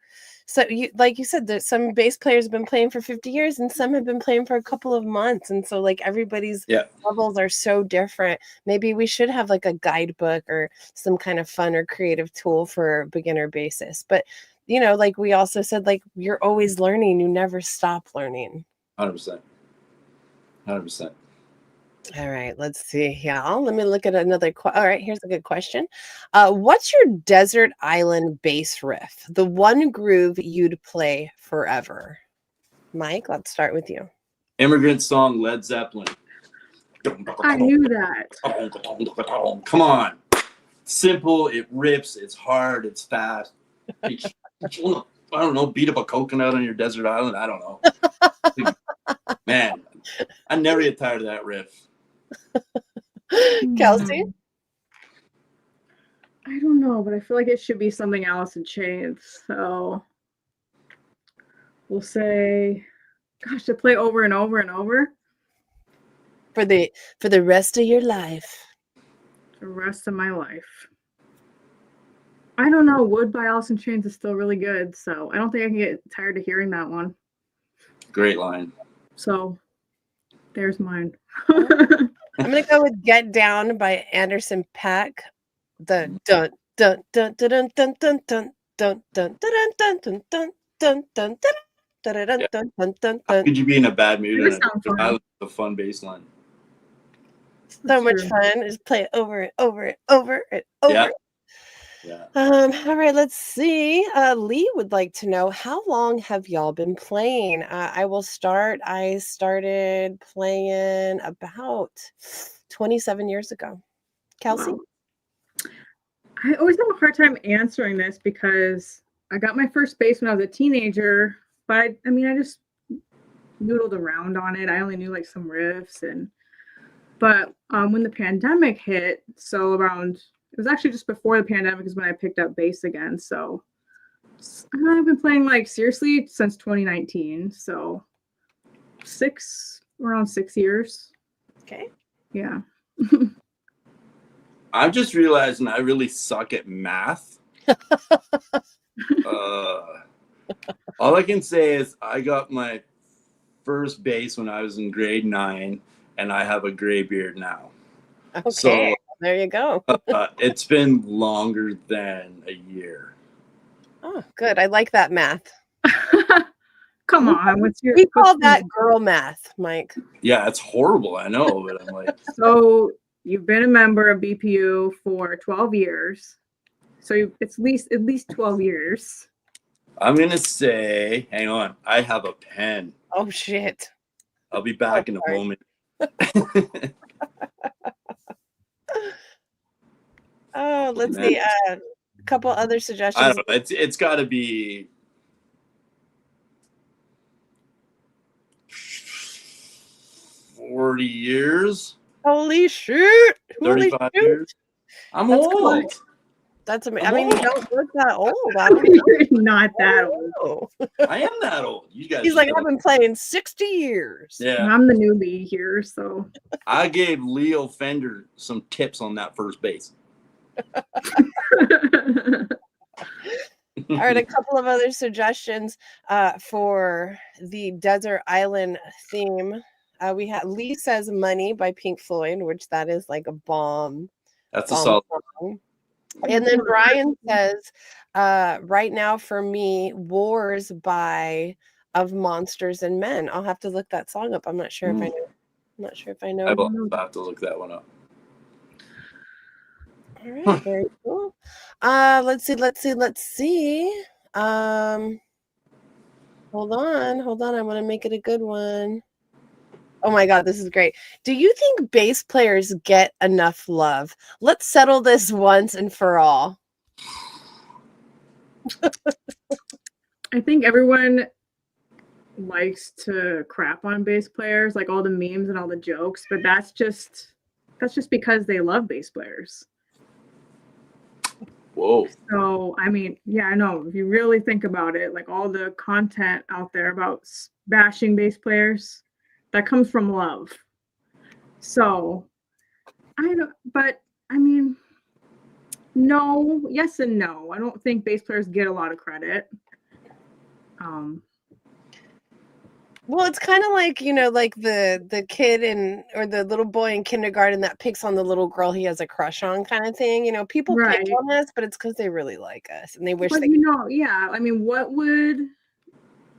So you, like you said, that some bass players have been playing for 50 years and some have been playing for a couple of months. And so like everybody's Yeah. levels are so different. Maybe we should have like a guidebook or some kind of fun or creative tool for beginner bassists. But you know, like we also said, like you're always learning, you never stop learning. 100%. 100%. All right, let's see. Yeah, let me look at another. All right, here's a good question. What's your desert island bass riff? The one groove you'd play forever. Mike, let's start with you. Immigrant Song, Led Zeppelin. I knew that. Come on. Simple, it rips, it's hard, it's fast. I don't know, beat up a coconut on your desert island. I don't know. Man, I never get tired of that riff. Kelsey? I don't know, but I feel like it should be something Alice in Chains. So we'll say, gosh, to play over and over and over For the rest of your life. the rest of my life. I don't know. Wood by Alice in Chains is still really good, so I don't think I can get tired of hearing that one. Great line. So there's mine. I'm gonna go with "Get Down" by Anderson .Paak. The dun dun dun dun dun dun dun dun dun dun dun dun dun dun dun dun dun dun dun. How could you be in a bad mood Yours and sound fun. a fun bass line? So much fun. Just play it over and over and over and over. Yeah. Yeah. All right, let's see. Lee would like to know, how long have y'all been playing? I will start. I started playing about 27 years ago. Kelsey? Wow. I always have a hard time answering this because I got my first bass when I was a teenager, but I just noodled around on it. I only knew like some riffs but when the pandemic hit, so it was actually just before the pandemic is when I picked up bass again. So I've been playing like seriously since 2019. So around 6 years. Okay. Yeah. I'm just realizing I really suck at math. All I can say is I got my first bass when I was in grade 9, and I have a gray beard now. Okay, so there you go. It's been longer than a year. Oh, good. I like that math. Come on, we call that girl math, Mike. Yeah, it's horrible. I know, but I'm like. So you've been a member of BPU for 12 years. So it's at least 12 years. I'm gonna say, hang on, I have a pen. Oh shit. I'll be back in a moment. Oh, let's see. A couple other suggestions. I don't know. It's got to be 40 years. Holy shit! 35 years. I'm old. Cool. That's amazing. I mean, you don't look that old. You're not that old. I am that old. You guys. He's like, I've been playing 60 years. Yeah. I'm the newbie here, so. I gave Leo Fender some tips on that first bass. All right, a couple of other suggestions for the desert island theme. We have Lee says "Money" by Pink Floyd, which that is like a bomb. That's a solid song. And then Brian says, right now for me, "Wars" by Of Monsters and Men. I'll have to look that song up. I'm not sure if I know. I'm not sure if I know. I will have to look that one up. All right, very cool. Let's see. Hold on. I want to make it a good one. Oh my God, this is great. Do you think bass players get enough love? Let's settle this once and for all. I think everyone likes to crap on bass players, like all the memes and all the jokes, but that's just because they love bass players. Whoa. So, I mean, yeah, I know. If you really think about it, like all the content out there about bashing bass players, that comes from love. So, no, yes and no. I don't think bass players get a lot of credit. Well, it's kind of like, like the kid or the little boy in kindergarten that picks on the little girl he has a crush on kind of thing. People pick Right. on us, but it's because they really like us and they wish But they yeah, I mean, what would,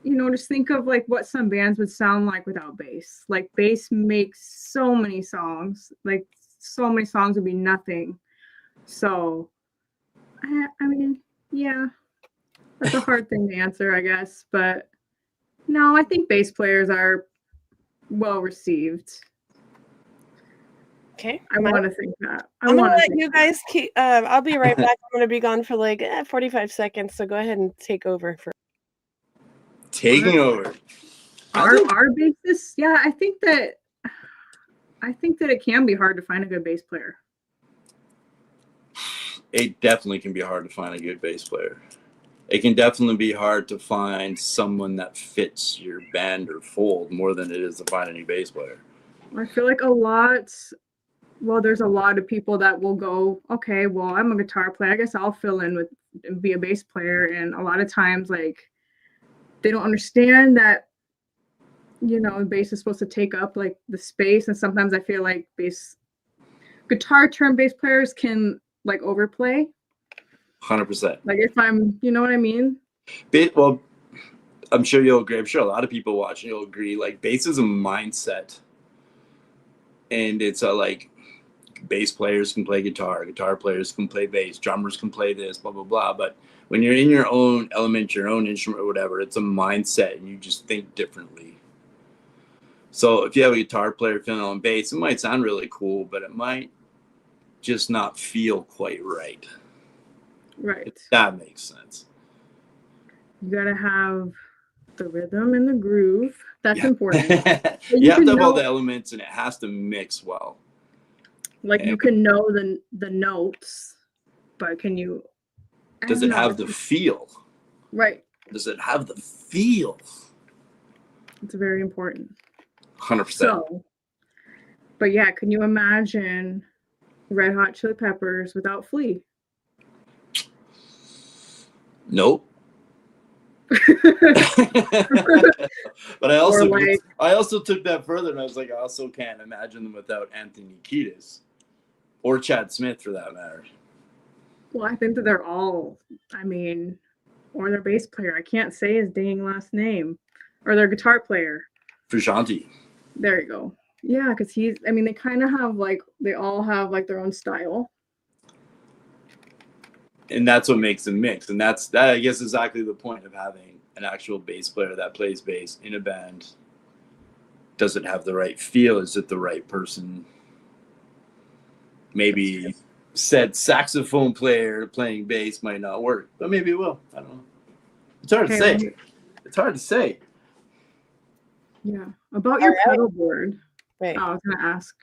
just think of like what some bands would sound like without bass. Like bass makes so many songs. Like so many songs would be nothing. So, I mean, yeah, that's a hard thing to answer, I guess. But no, I think bass players are well received. Okay. I want to think that. I'm going to let you guys keep, I'll be right back. I'm going to be gone for like 45 seconds. So go ahead and take over. Taking over. Our bassists, yeah, I think that it can be hard to find a good bass player. It definitely can be hard to find a good bass player. It can definitely be hard to find someone that fits your band or fold more than it is to find a new bass player. I feel like there's a lot of people that will go, okay, well, I'm a guitar player. I guess I'll fill in and be a bass player. And a lot of times, like, they don't understand that, bass is supposed to take up like the space. And sometimes I feel like guitar turned bass players can like overplay. 100%. Like if you know what I mean? Well, I'm sure you'll agree. I'm sure a lot of people watching you'll agree. Like bass is a mindset. And it's like bass players can play guitar players can play bass, drummers can play this, blah, blah, blah. But when you're in your own element, your own instrument or whatever, it's a mindset and you just think differently. So if you have a guitar player filling on bass, it might sound really cool, but it might just not feel quite right. Right. If that makes sense. You got to have the rhythm and the groove. That's important. You have to have all the elements and it has to mix well. Like you can know the notes, but can you... Does it have the feel? Right. Does it have the feel? It's very important. 100%. So, but yeah, can you imagine Red Hot Chili Peppers without Flea? Nope. But I also took that further and I was like, I also can't imagine them without Anthony Kiedis or Chad Smith for that matter. Well, I think that they're all, or their bass player. I can't say his dang last name. Or their guitar player. Frusciante. There you go. Yeah, because they kind of have they all have their own style. And that's what makes them mix. And that I guess exactly the point of having an actual bass player that plays bass in a band. Does it have the right feel? Is it the right person? Maybe said saxophone player playing bass might not work, but maybe it will. I don't know. It's hard to say. It's hard to say. Yeah. About your pedal board. Right. I was going to ask.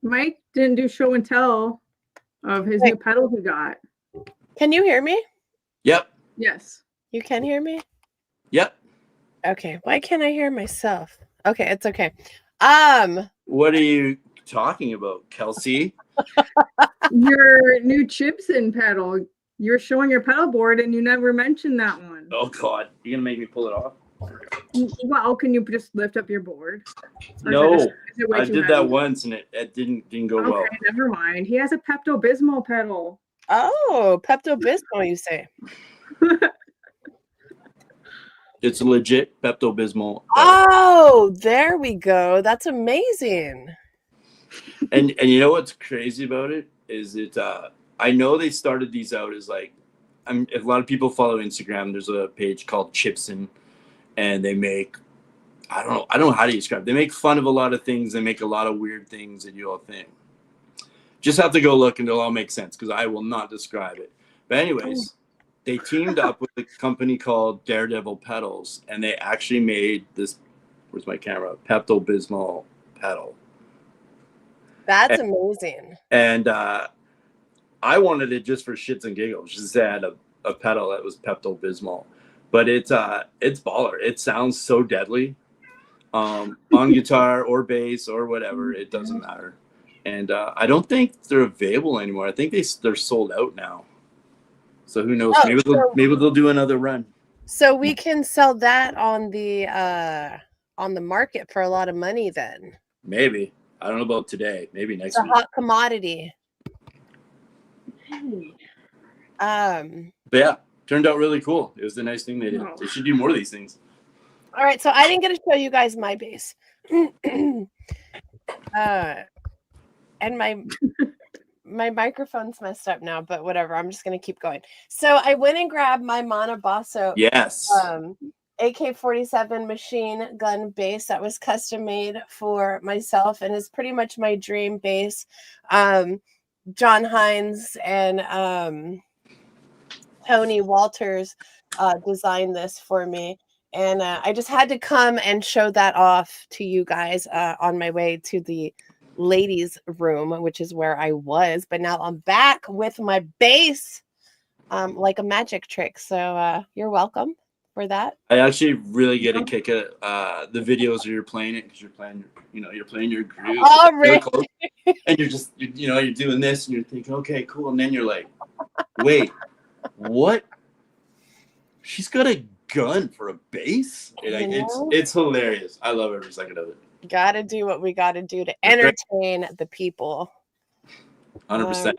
Mike didn't do show and tell of his new pedal he got. Can you hear me? Yep. Yes. You can hear me? Yep. Okay. Why can't I hear myself? Okay, it's okay. What are you talking about, Kelsey? Your new Chibson pedal. You're showing your pedal board and you never mentioned that one. Oh God. You're going to make me pull it off? Well, can you just lift up your board? No, I did that once and it didn't go well. Okay, never mind. He has a Pepto-Bismol pedal. Oh, Pepto-Bismol, you say? It's a legit Pepto-Bismol. Oh, there we go. That's amazing. And you know what's crazy about it is I know they started these out as a lot of people follow Instagram. There's a page called Chibson. And they make, I don't know how to describe it. They make fun of a lot of things. They make a lot of weird things that you all think. Just have to go look and it'll all make sense because I will not describe it. But anyways, they teamed up with a company called Daredevil Pedals and they actually made this, where's my camera? Pepto-Bismol pedal. That's amazing. And I wanted it just for shits and giggles. Just to add a pedal that was Pepto-Bismol. But it's baller. It sounds so deadly on guitar or bass or whatever. It doesn't matter. And I don't think they're available anymore. I think they're sold out now. So who knows? Maybe they'll do another run. So we can sell that on the market for a lot of money then. Maybe. I don't know about today. Maybe It's next a week. hot commodity. But yeah, turned out really cool. It was the nice thing they did. They should do more of these things. All right, so I didn't get to show you guys my bass. And my microphone's messed up now, but whatever. I'm just gonna keep going. So I went and grabbed my Monobasso Yes. AK-47 machine gun bass that was custom made for myself and is pretty much my dream bass. John Hines and Tony Walters designed this for me. And I just had to come and show that off to you guys on my way to the ladies' room, which is where I was. But now I'm back with my bass like a magic trick. So you're welcome for that. I actually really get a kick at the videos where you're playing it because you're playing your groove. Oh, really? And you're just, you're doing this and you're thinking, okay, cool. And then you're like, wait, what? She's got a gun for a bass? It's hilarious. I love every second of it. Gotta do what we gotta do to entertain the people. 100%.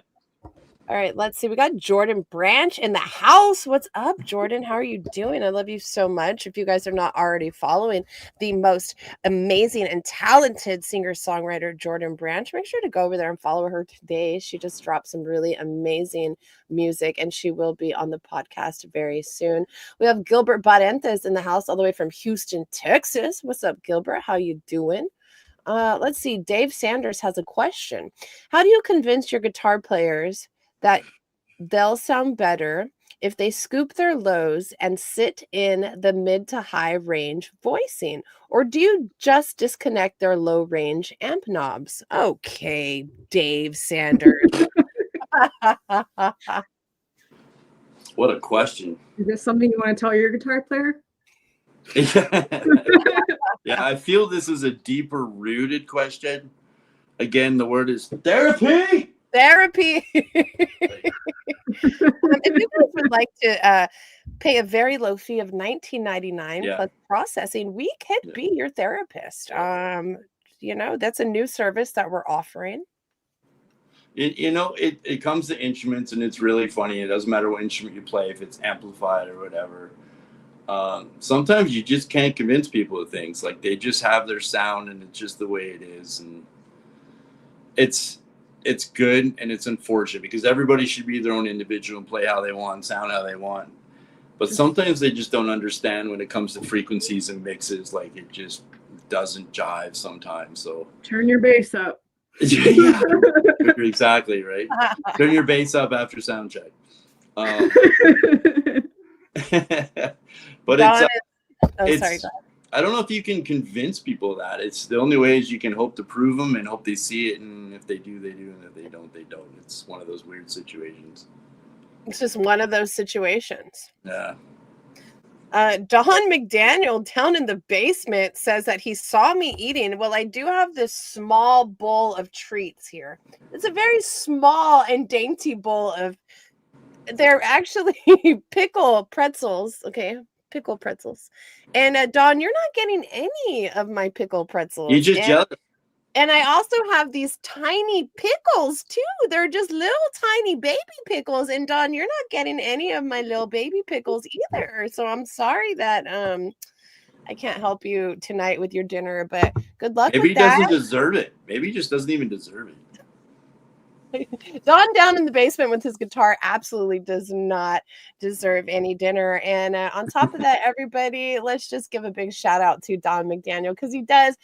All right, let's see. We got Jordan Branch in the house. What's up, Jordan? How are you doing? I love you so much. If you guys are not already following the most amazing and talented singer-songwriter, Jordan Branch, make sure to go over there and follow her today. She just dropped some really amazing music, and she will be on the podcast very soon. We have Gilbert Barentes in the house all the way from Houston, Texas. What's up, Gilbert? How you doing? Let's see. Dave Sanders has a question. How do you convince your guitar players that they'll sound better if they scoop their lows and sit in the mid to high range voicing? Or do you just disconnect their low range amp knobs? Okay, Dave Sanders. What a question. Is this something you want to tell your guitar player? Yeah, I feel this is a deeper rooted question. Again, the word is therapy. Therapy. If you guys would like to pay a very low fee of $19.99 plus processing, we could be your therapist. That's a new service that we're offering. It comes to instruments, and it's really funny. It doesn't matter what instrument you play, if it's amplified or whatever. Sometimes you just can't convince people of things. Like, they just have their sound, and it's just the way it is. And it's good, and it's unfortunate because everybody should be their own individual and play how they want, sound how they want. But sometimes they just don't understand when it comes to frequencies and mixes. Like, it just doesn't jive sometimes. So turn your bass up. Yeah, exactly, right. Turn your bass up after sound check. But sorry. I don't know if you can convince people that. It's the only way is you can hope to prove them and hope they see it, and if they do, they do, and if they don't, they don't. It's one of those weird situations. It's just one of those situations. Yeah. Don McDaniel down in the basement says that he saw me eating. Well, I do have this small bowl of treats here. It's a very small and dainty bowl of, they're actually pickle pretzels. Okay, pickle pretzels. And Don, you're not getting any of my pickle pretzels. You just jealous. And I also have these tiny pickles too. They're just little tiny baby pickles. And Don, you're not getting any of my little baby pickles either. So I'm sorry that I can't help you tonight with your dinner, but good luck Maybe with that. Maybe he doesn't deserve it. Maybe he just doesn't even deserve it. Don down in the basement with his guitar absolutely does not deserve any dinner. And on top of that, everybody, let's just give a big shout out to Don McDaniel because he does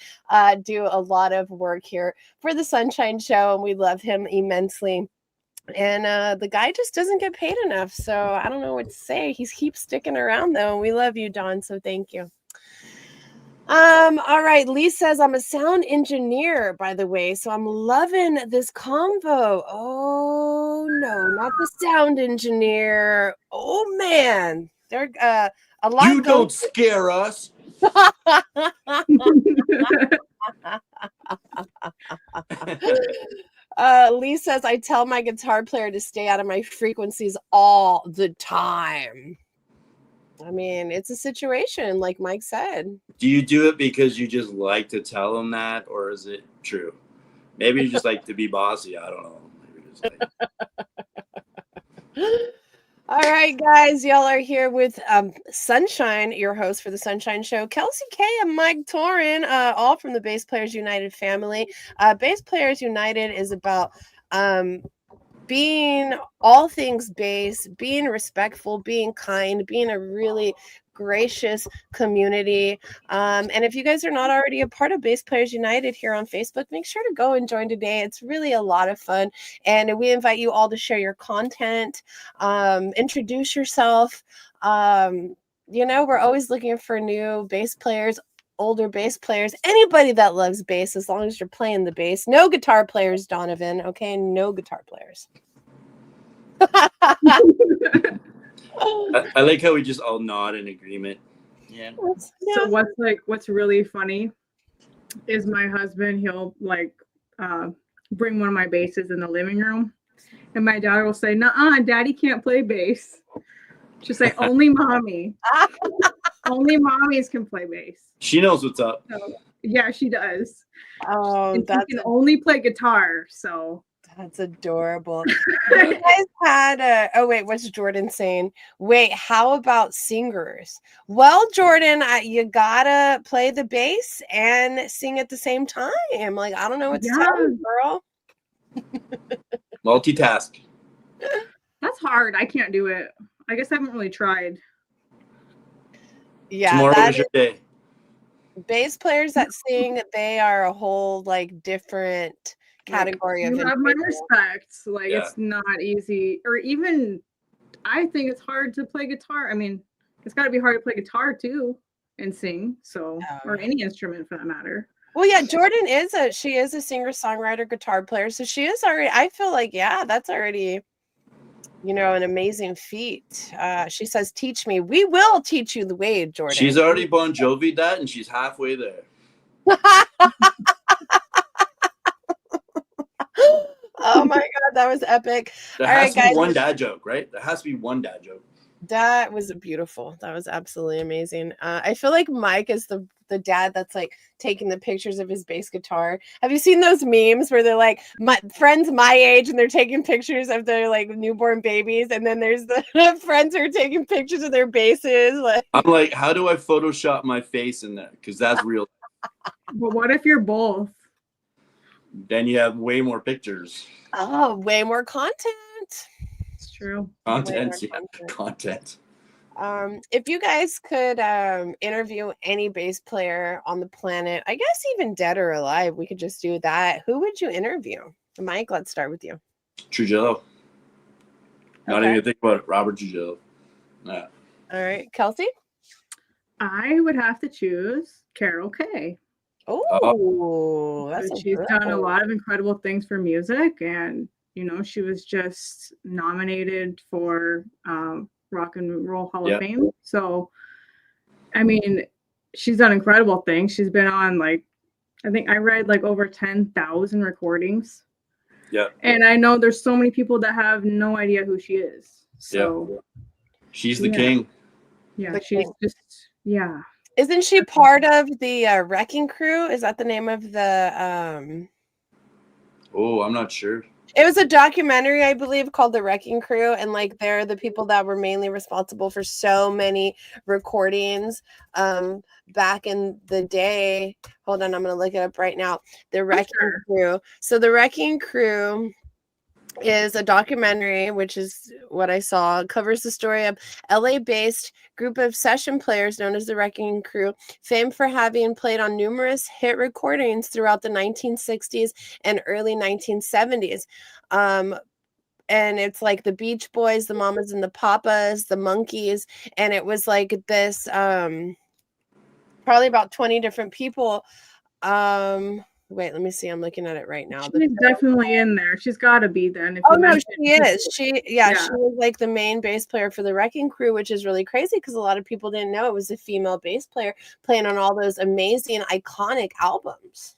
do a lot of work here for the Sunshine Show, and we love him immensely. And the guy just doesn't get paid enough, so I don't know what to say. He keeps sticking around though, and we love you, Don, so thank you. All right, Lee says I'm a sound engineer, by the way, so I'm loving this convo. Oh no, not the sound engineer. Oh man, they're a lot. You don't scare us. Lee says I tell my guitar player to stay out of my frequencies all the time. I mean, it's a situation, like Mike said. Do you do it because you just like to tell them that, or is it true? Maybe you just like to be bossy. I don't know. Maybe just like... All right, guys, y'all are here with Sunshine, your host for the Sunshine Show, Kelsey K and Mike Torin, all from the Bass Players United family. Bass Players United is about being all things bass, being respectful, being kind, being a really gracious community. And if you guys are not already a part of Bass Players United here on Facebook, make sure to go and join today. It's really a lot of fun. And we invite you all to share your content, introduce yourself. We're always looking for new bass players, older bass players, anybody that loves bass, as long as you're playing the bass. No guitar players, Donovan. Okay, no guitar players. I like how we just all nod in agreement. Yeah. So what's really funny is my husband, he'll bring one of my basses in the living room, and my daughter will say, "Nuh-uh, Daddy can't play bass." She'll say, "Only mommy." Only mommies can play bass. She knows what's up. So, yeah, she does. Oh, and she can only play guitar, so that's adorable. You guys had what's Jordan saying? Wait, how about singers? Well, Jordan, you gotta play the bass and sing at the same time. Like, I don't know what to tell you, girl. Multitask. That's hard. I can't do it. I guess I haven't really tried. Yeah, tomorrow's your day. Bass players that sing, they are a whole different category of. You have my respect. It's not easy, or even I think it's hard to play guitar. I mean, it's got to be hard to play guitar too and sing. So, or any instrument for that matter. Well, yeah, Jordan is a singer-songwriter, guitar player, so she is already. I feel like that's already, an amazing feat. She says, "Teach me." We will teach you the way, Jordan. She's already Bon Jovi that, and she's halfway there. Oh my god, that was epic. There has to be one dad joke, right? There has to be one dad joke. That was beautiful. That was absolutely amazing. I feel like Mike is the dad that's taking the pictures of his bass guitar. Have you seen those memes where they're like friends my age and they're taking pictures of their newborn babies, and then there's the friends who are taking pictures of their basses? I'm like, how do I Photoshop my face in there? Because that's real. But what if you're both? Then you have way more pictures. Oh, way more content. It's true. Content. If you guys could interview any bass player on the planet, I guess even dead or alive, we could just do that. Who would you interview? Mike, let's start with you. Trujillo. Not even think about it. Robert Trujillo. Yeah. All right. Kelsey? I would have to choose Carol Kay. Oh, she's done a lot of incredible things for music, and she was just nominated for Rock and Roll Hall of Fame. So, I mean, she's done incredible things. She's been on I think I read over 10,000 recordings. Yeah. And I know there's so many people that have no idea who she is. So she's the king. Yeah, she's just Isn't she part of the Wrecking Crew? Is that the name of the Oh, I'm not sure. It was a documentary, I believe, called The Wrecking Crew, and they're the people that were mainly responsible for so many recordings back in the day. Hold on, I'm going to look it up right now. The Wrecking Crew. So The Wrecking Crew is a documentary, which is what I saw. It covers the story of LA-based group of session players known as the Wrecking Crew, famed for having played on numerous hit recordings throughout the 1960s and early 1970s. And it's the Beach Boys, the Mamas and the Papas, the Monkees, and it was this probably about 20 different people. Wait, let me see. I'm looking at it right now. She's definitely in there. She's got to be then. Oh, no, she is. She was the main bass player for the Wrecking Crew, which is really crazy because a lot of people didn't know it was a female bass player playing on all those amazing, iconic albums.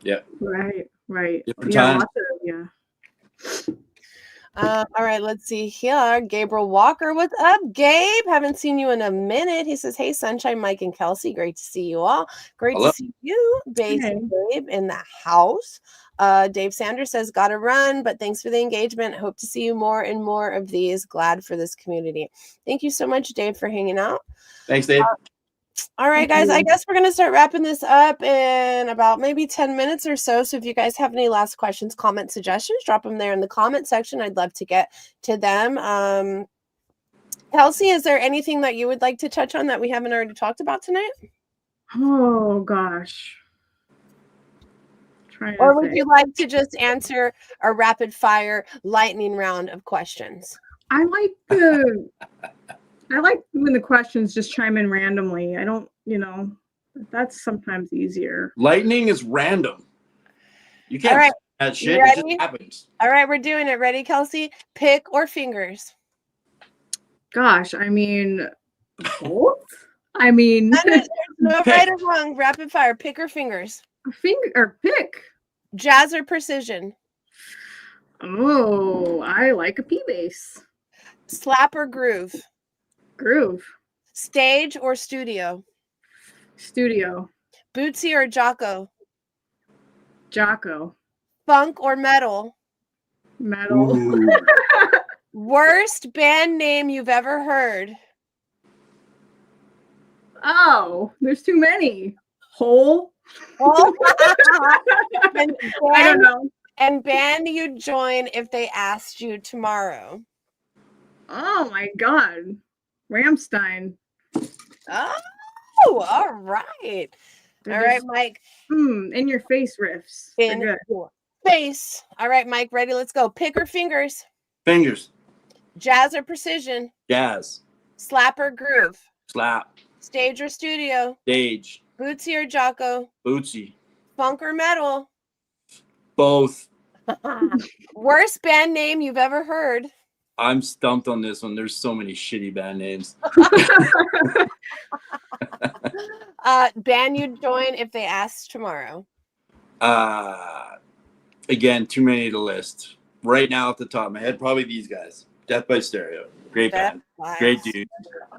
Yeah. Right. Different time. All right, let's see here. Gabriel Walker, what's up, Gabe? Haven't seen you in a minute. He says, "Hey, Sunshine, Mike, and Kelsey, great to see you all. Great Hello. to see you, Bass Hey. Gabe, in the house." Dave Sanders says, "Gotta run, but thanks for the engagement. Hope to see you more and more of these. Glad for this community." Thank you so much, Dave, for hanging out. Thanks, Dave. All right, guys, I guess we're going to start wrapping this up in about maybe 10 minutes or so. So if you guys have any last questions, comments, suggestions, drop them there in the comment section. I'd love to get to them. Kelsey, is there anything that you would like to touch on that we haven't already talked about tonight? Oh gosh. Or would you like to just answer a rapid fire lightning round of questions? I like when the questions just chime in randomly. I don't, that's sometimes easier. Lightning is random. You can't right. that shit. You It ready? just happens. All right, we're doing it. Ready, Kelsey? Pick or fingers? Gosh, I mean, both? I mean, There's no right or wrong. Rapid fire. Pick or fingers? finger or pick. Jazz or precision? Oh, I like a P bass. Slap or groove? Groove. Stage or studio? Studio. Bootsy or Jocko? Jocko. Funk or metal? Metal. Worst band name you've ever heard? Oh, there's too many. Hole. Oh. I don't know. And band you'd join if they asked you tomorrow? Oh my God. Rammstein. Oh, all right. All right, Mike. In your face riffs. In your face. All right, Mike, ready? Let's go. Pick or fingers? Fingers. Jazz or precision? Jazz. Slap or groove? Slap. Stage or studio? Stage. Bootsy or Jocko? Bootsy. Funk or metal? Both. Worst band name you've ever heard? I'm stumped on this one. There's so many shitty band names. Band you'd join if they asked tomorrow? Again, too many to list. Right now, off the top of my head, probably these guys. Death by Stereo. Great band. Great dude.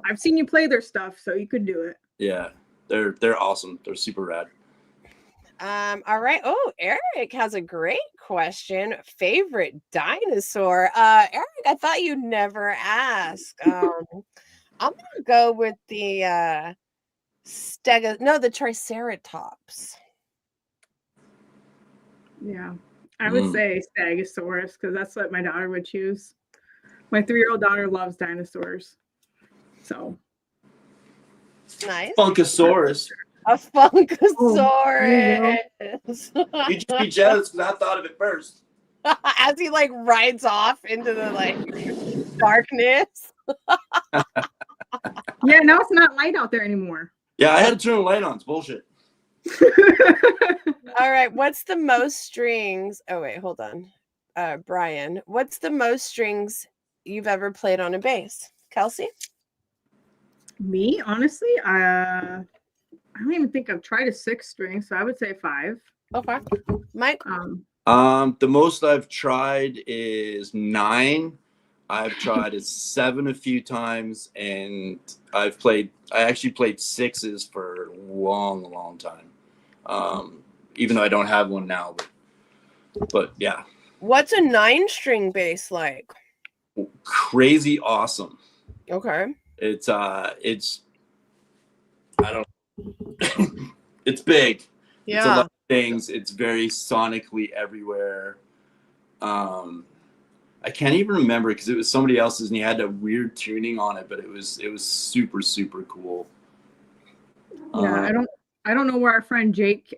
I've seen you play their stuff, so you could do it. Yeah, they're awesome. They're super rad. All right. Oh, Eric has a great question. Favorite dinosaur? Eric, I thought you'd never ask. I'm gonna go with the the Triceratops. Yeah, I would say Stegosaurus because that's what my daughter would choose. My 3-year-old daughter loves dinosaurs, so nice. Funkasaurus. A Funkasaurus. You just be jealous because I thought of it first. As he rides off into the darkness. Yeah, now it's not light out there anymore. Yeah, I had to turn the light on. It's bullshit. All right, what's the most strings? Oh wait, hold on. Brian, what's the most strings you've ever played on a bass? Kelsey? Me, honestly, I don't even think I've tried a 6-string, so I would say 5. Okay. Mike? The most I've tried is 9. I've tried a 7 a few times, and I actually played 6s for a long time. Even though I don't have one now, but yeah. What's a 9-string bass like? Crazy awesome. Okay. It's I don't it's big. Yeah. It's a lot of things. It's very sonically everywhere. I can't even remember because it was somebody else's and he had a weird tuning on it, but it was super, super cool. Yeah, I don't know where our friend Jake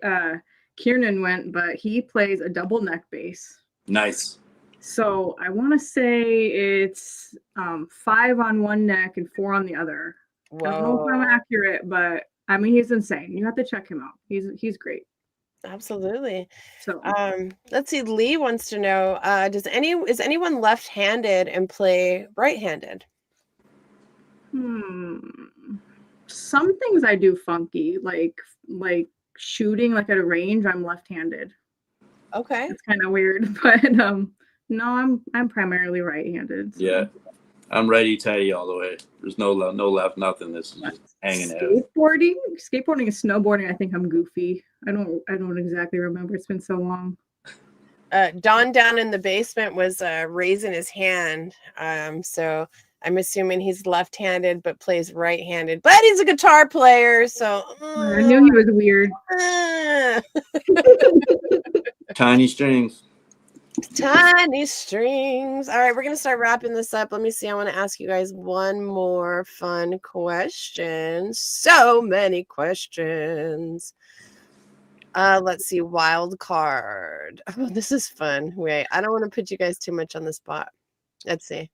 Kiernan went, but he plays a double neck bass. Nice. So I want to say it's 5 on one neck and 4 on the other. Whoa. I don't know if I'm accurate, but I mean he's insane. You have to check him out. He's great. Absolutely. So let's see. Lee wants to know: is anyone left-handed and play right-handed? Some things I do funky, like shooting, like at a range. I'm left-handed. Okay, it's kind of weird, but No, I'm primarily right-handed. So. Yeah. I'm righty tighty all the way. There's no left, nothing. This is just hanging out. Skateboarding and snowboarding. I think I'm goofy. I don't exactly remember. It's been so long. Don down in the basement was raising his hand. So I'm assuming he's left-handed but plays right-handed. But he's a guitar player, so I knew he was weird. Tiny strings. Tiny strings. All right, we're going to start wrapping this up. Let me see. I want to ask you guys one more fun question. So many questions. Let's see. Wild card. Oh, this is fun. Wait, I don't want to put you guys too much on the spot. Let's see.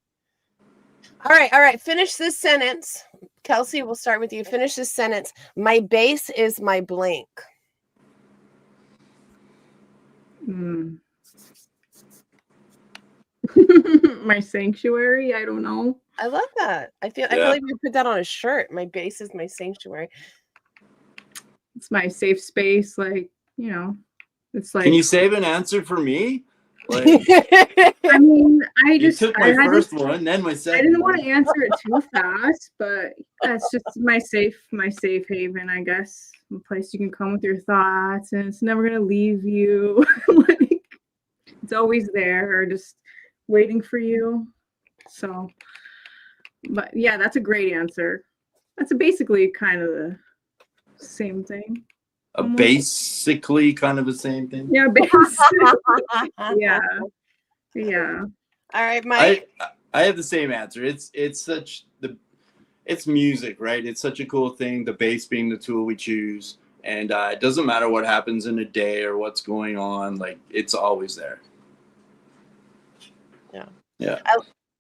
All right. Finish this sentence. Kelsey, we'll start with you. Finish this sentence. My base is my blank. My sanctuary. I don't know. I love that. I feel like we put that on a shirt. My base is my sanctuary. It's my safe space. Like, you know, it's like. Can you save an answer for me? Like, I mean, you took my first one, then my second. I didn't want to answer it too fast, but that's just my safe haven, I guess. A place you can come with your thoughts, and it's never gonna leave you. Like, it's always there, just waiting for you. So, but yeah, that's a great answer. That's basically kind of the same thing. Basically kind of the same thing. Yeah, basically. Yeah. All right, Mike. I have the same answer. It's music, right? It's such a cool thing. The bass being the tool we choose, and it doesn't matter what happens in a day or what's going on. Like, it's always there. Yeah.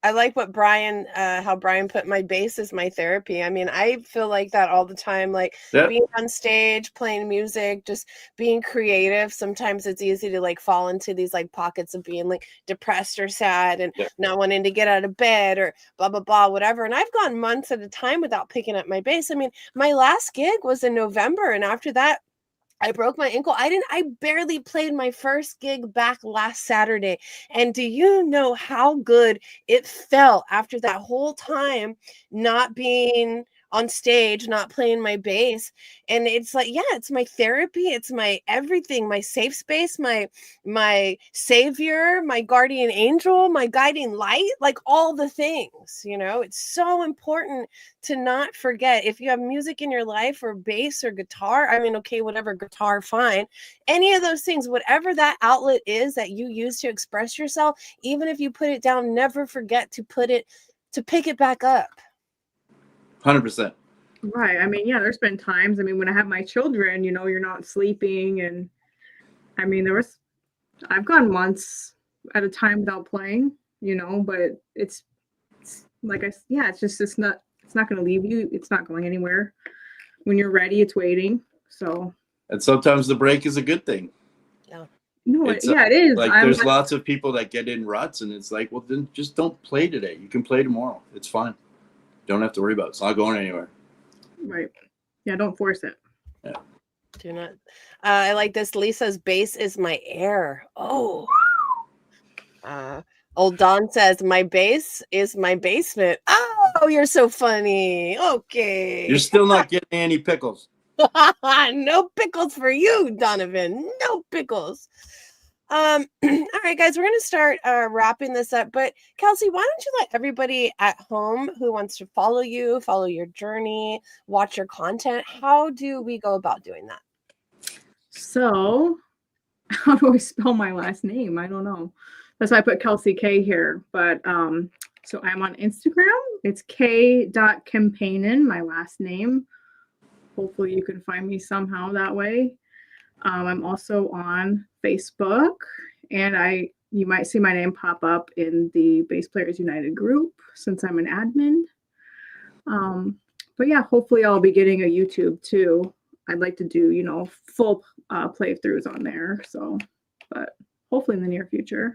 I like what how Brian put my bass is my therapy. I mean, I feel like that all the time, like being on stage, playing music, just being creative. Sometimes it's easy to like fall into these like pockets of being like depressed or sad and not wanting to get out of bed or blah, blah, blah, whatever. And I've gone months at a time without picking up my bass. I mean, my last gig was in November, and after that, I broke my ankle. I barely played my first gig back last Saturday. And do you know how good it felt after that whole time not being on stage, not playing my bass? And it's like, yeah, it's my therapy. It's my everything, my safe space, my savior, my guardian angel, my guiding light, like all the things, you know. It's so important to not forget. If you have music in your life or bass or guitar, I mean, okay, whatever, guitar, fine. Any of those things, whatever that outlet is that you use to express yourself, even if you put it down, never forget to pick it back up. 100%. Right. I mean, yeah, there's been times, I mean, when I have my children, you know, you're not sleeping. And I mean, I've gone months at a time without playing, you know, but it's like, it's not going to leave you. It's not going anywhere. When you're ready, it's waiting. So. And sometimes the break is a good thing. Yeah. No, it is. Like, there's lots of people that get in ruts, and it's like, well, then just don't play today. You can play tomorrow. It's fine. Don't have to worry about it. It's not going anywhere. Right. Yeah, don't force it. Yeah. Do not. I like this. Lisa's bass is my air. Oh. Old Don says, my bass is my basement. Oh, you're so funny. Okay. You're still not getting any pickles. No pickles for you, Donovan. No pickles. All right, guys, we're going to start wrapping this up. But Kelsey, why don't you let everybody at home who wants to follow your journey, watch your content, how do we go about doing that? So, how do I spell my last name? I don't know. That's why I put Kelsey K here. But so I'm on Instagram. It's k.campaignin, my last name. Hopefully you can find me somehow that way. I'm also on Facebook, and you might see my name pop up in the Bass Players United group since I'm an admin. But yeah, hopefully I'll be getting a YouTube too. I'd like to do, you know, full playthroughs on there. So, but hopefully in the near future.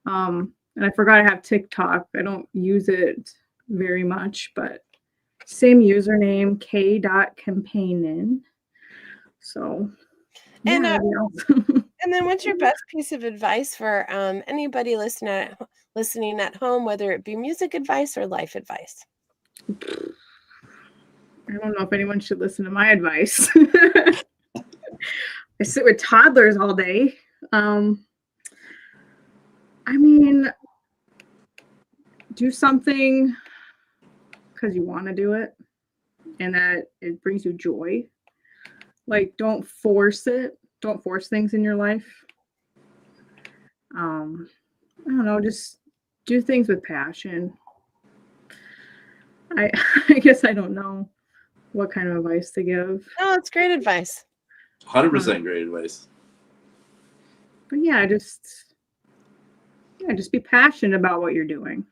And I forgot I have TikTok. I don't use it very much, but same username, k.campaignin. So. And And then what's your best piece of advice for anybody listening at home, whether it be music advice or life advice? I don't know if anyone should listen to my advice. I sit with toddlers all day. I mean, do something because you want to do it and that it brings you joy. Like, don't force it. Don't force things in your life. I don't know, just do things with passion. I guess I don't know what kind of advice to give. Oh, it's great advice. 100% great advice. But yeah, just be passionate about what you're doing.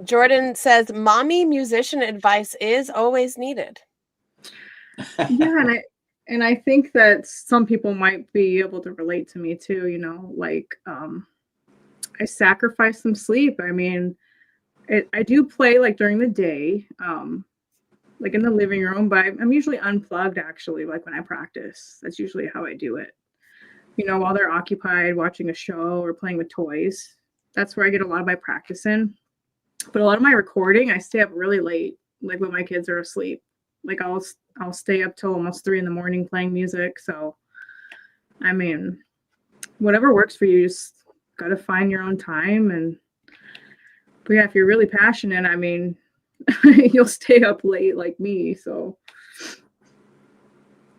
Jordan says, "Mommy musician advice is always needed." Yeah, and I think that some people might be able to relate to me too. You know, like I sacrifice some sleep. I mean, I do play like during the day, like in the living room, but I'm usually unplugged actually. Like when I practice, that's usually how I do it. You know, while they're occupied watching a show or playing with toys. That's where I get a lot of my practice in. But a lot of my recording, I stay up really late, like when my kids are asleep. Like I'll stay up till almost 3 a.m. playing music. So, I mean, whatever works for you, just got to find your own time. But yeah, if you're really passionate, I mean, you'll stay up late like me. So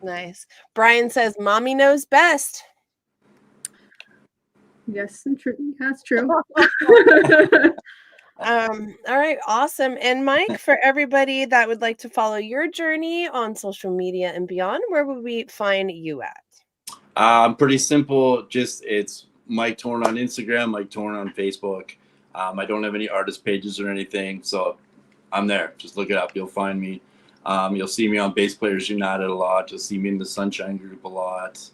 Nice. Brian says, "Mommy knows best." yes, and true. That's true. All right, awesome. And Mike, for everybody that would like to follow your journey on social media and beyond, where would we find you at? Pretty simple. Just it's Mike Torn on Instagram, Mike Torn on Facebook. I don't have any artist pages or anything, so I'm there. Just look it up. You'll find me. You'll see me on Bass Players United a lot. You'll see me in the Sunshine Group a lot.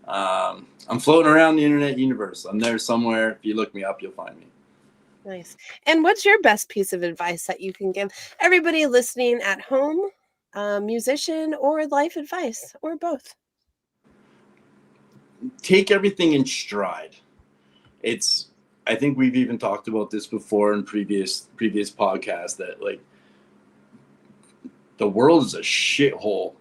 I'm floating around the internet universe. I'm there somewhere. If you look me up, you'll find me. Nice. And what's your best piece of advice that you can give everybody listening at home, musician or life advice, or both? Take everything in stride. I think we've even talked about this before in previous podcasts that like the world is a shithole,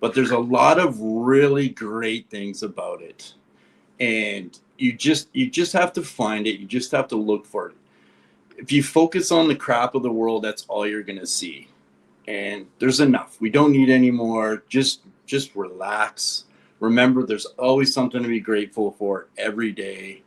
but there's a lot of really great things about it. And you just have to find it. You just have to look for it. If you focus on the crap of the world, that's all you're going to see. And there's enough. We don't need any more. Just relax. Remember, there's always something to be grateful for every day.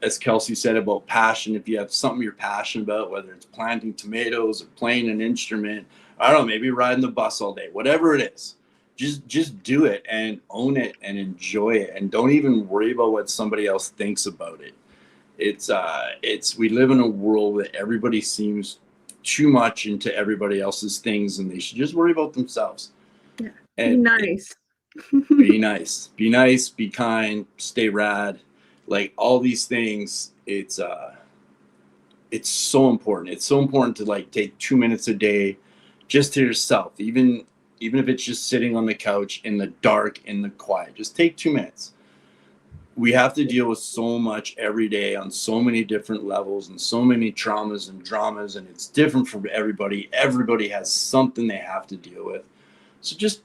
As Kelsey said about passion, if you have something you're passionate about, whether it's planting tomatoes or playing an instrument, I don't know, maybe riding the bus all day, whatever it is, just do it and own it and enjoy it. And don't even worry about what somebody else thinks about it. We live in a world that everybody seems too much into everybody else's things, and they should just worry about themselves. Yeah. And be nice. be nice, be kind, stay rad. Like all these things, it's so important. It's so important to like take 2 minutes a day just to yourself, even if it's just sitting on the couch in the dark, in the quiet. Just take 2 minutes. We have to deal with so much every day on so many different levels and so many traumas and dramas, and it's different for everybody. Everybody has something they have to deal with. So just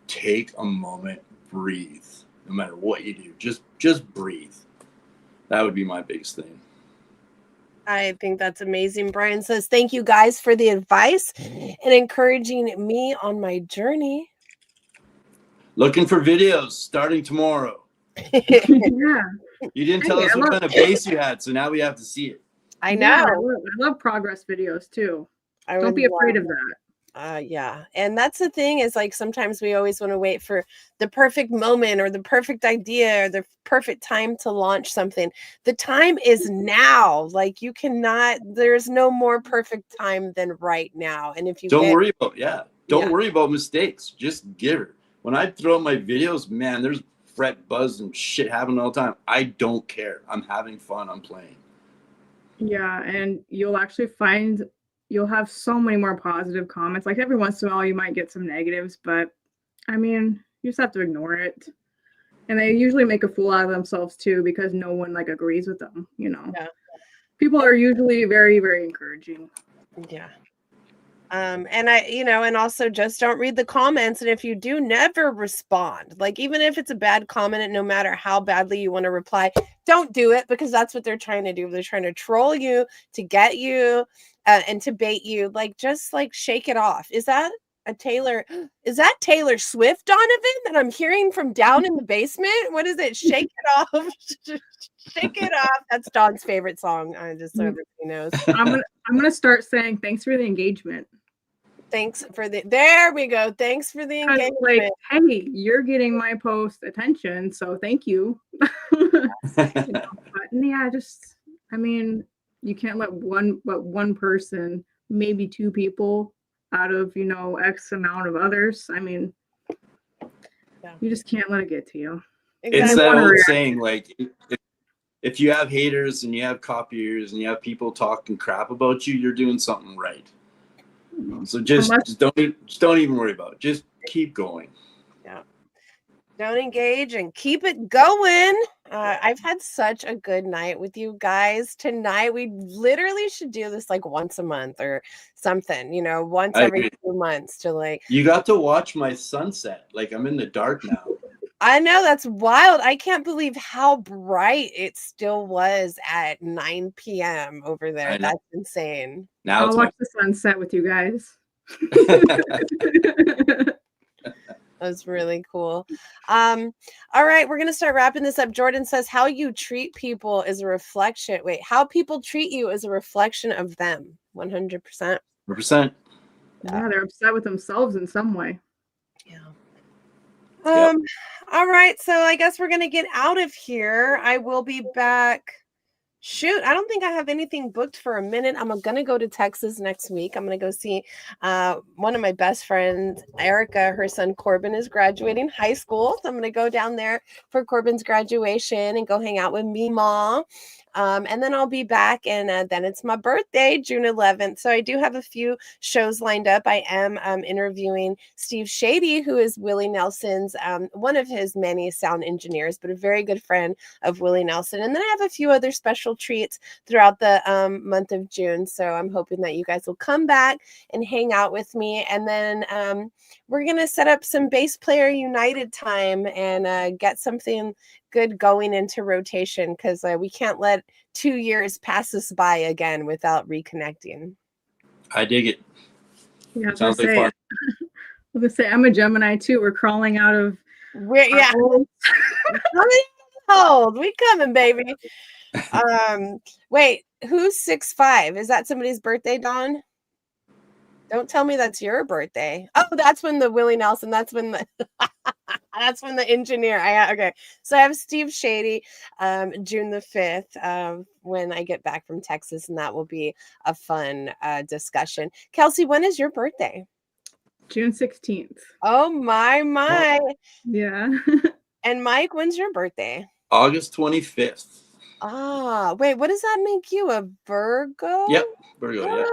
take a moment, breathe. No matter what you do, just breathe. That would be my biggest thing. I think that's amazing. Brian says, "Thank you guys for the advice and encouraging me on my journey." Looking for videos starting tomorrow. Yeah. You didn't tell us what kind of bass you had, so now we have to see it. I know. Yeah, I love progress videos too. Don't be afraid of that. Yeah. And that's the thing is like sometimes we always want to wait for the perfect moment or the perfect idea or the perfect time to launch something. The time is now. Like there's no more perfect time than right now. And if you don't worry about mistakes. Just give it. When I throw out my videos, man, there's fret, buzz, and shit happening all the time. I don't care. I'm having fun. I'm playing. Yeah, and you'll actually find you'll have so many more positive comments. Like every once in a while, you might get some negatives, but I mean, you just have to ignore it. And they usually make a fool out of themselves too because no one like agrees with them, you know. Yeah. People are usually very, very encouraging. Yeah. And I, and also just don't read the comments. And if you do, never respond. Like, even if it's a bad comment, and no matter how badly you want to reply, don't do it, because that's what they're trying to do. They're trying to troll you, to get you, and to bait you. Like, just like shake it off. Is that Taylor Swift, Donovan, that I'm hearing from down in the basement? What is it? Shake it off. Shake it off. That's Don's favorite song. Just so everybody knows. I'm gonna start saying thanks for the engagement. Thanks for there we go. Thanks for the engagement. Like, hey, you're getting my post attention, so thank you. But yeah, I mean, you can't let one person, maybe two people out of, X amount of others. I mean, you just can't let it get to you. Exactly. It's that old saying, like, if you have haters and you have copiers and you have people talking crap about you, you're doing something right. So just don't even worry about it. Just keep going. Yeah. Don't engage and keep it going. I've had such a good night with you guys tonight. We literally should do this like once a month or something, once every 2 months to like. You got to watch my sunset. Like, I'm in the dark now. I know, that's wild. I can't believe how bright it still was at 9 p.m. over there. That's insane. Now I'll watch the sunset with you guys. That's really cool. All right, we're gonna start wrapping this up. Jordan says, how you treat people is a reflection. Wait, how people treat you is a reflection of them. 100%. 100%. Yeah, they're upset with themselves in some way. Yeah. All right, so I guess we're gonna get out of here. I will be back. Shoot, I don't think I have anything booked for a minute. I'm gonna go to Texas next week. I'm gonna go see one of my best friends, Erica. Her son Corbin is graduating high school, so I'm gonna go down there for Corbin's graduation and go hang out with Mima. And then I'll be back, and then it's my birthday, June 11th. So I do have a few shows lined up. I am interviewing Steve Shady, who is Willie Nelson's, one of his many sound engineers, but a very good friend of Willie Nelson. And then I have a few other special treats throughout the month of June. So I'm hoping that you guys will come back and hang out with me. And then we're going to set up some Bass Player United time and get something good going into rotation, because we can't let 2 years pass us by again without reconnecting. I dig it. Yeah, sounds like fun. I was gonna say, I'm a Gemini too. We're crawling out of old. We coming, baby. Wait, who's 6'5"? Is that somebody's birthday, Dawn? Don't tell me that's your birthday. Oh, that's when the Willie Nelson. That's when the that's when the engineer. Okay. So I have Steve Shady, June the 5th, when I get back from Texas, and that will be a fun discussion. Kelsey, when is your birthday? June 16th. Oh my. Yeah. And Mike, when's your birthday? August 25th. Ah, wait, what does that make you? A Virgo? Yep, Virgo, yeah.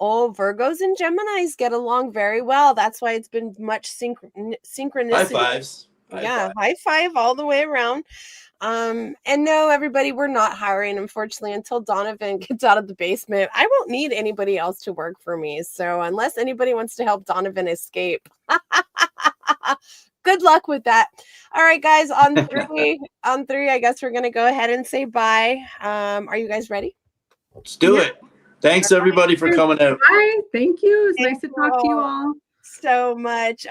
Oh, Virgos and Geminis get along very well. That's why it's been much synchronicity. High fives. High five all the way around. And no, everybody, we're not hiring, unfortunately, until Donovan gets out of the basement. I won't need anybody else to work for me. So unless anybody wants to help Donovan escape, good luck with that. All right, guys, on three, I guess we're gonna go ahead and say bye. Are you guys ready? Let's do it. Thanks everybody for coming out. Bye. Thank you. It's nice to talk to you all so much.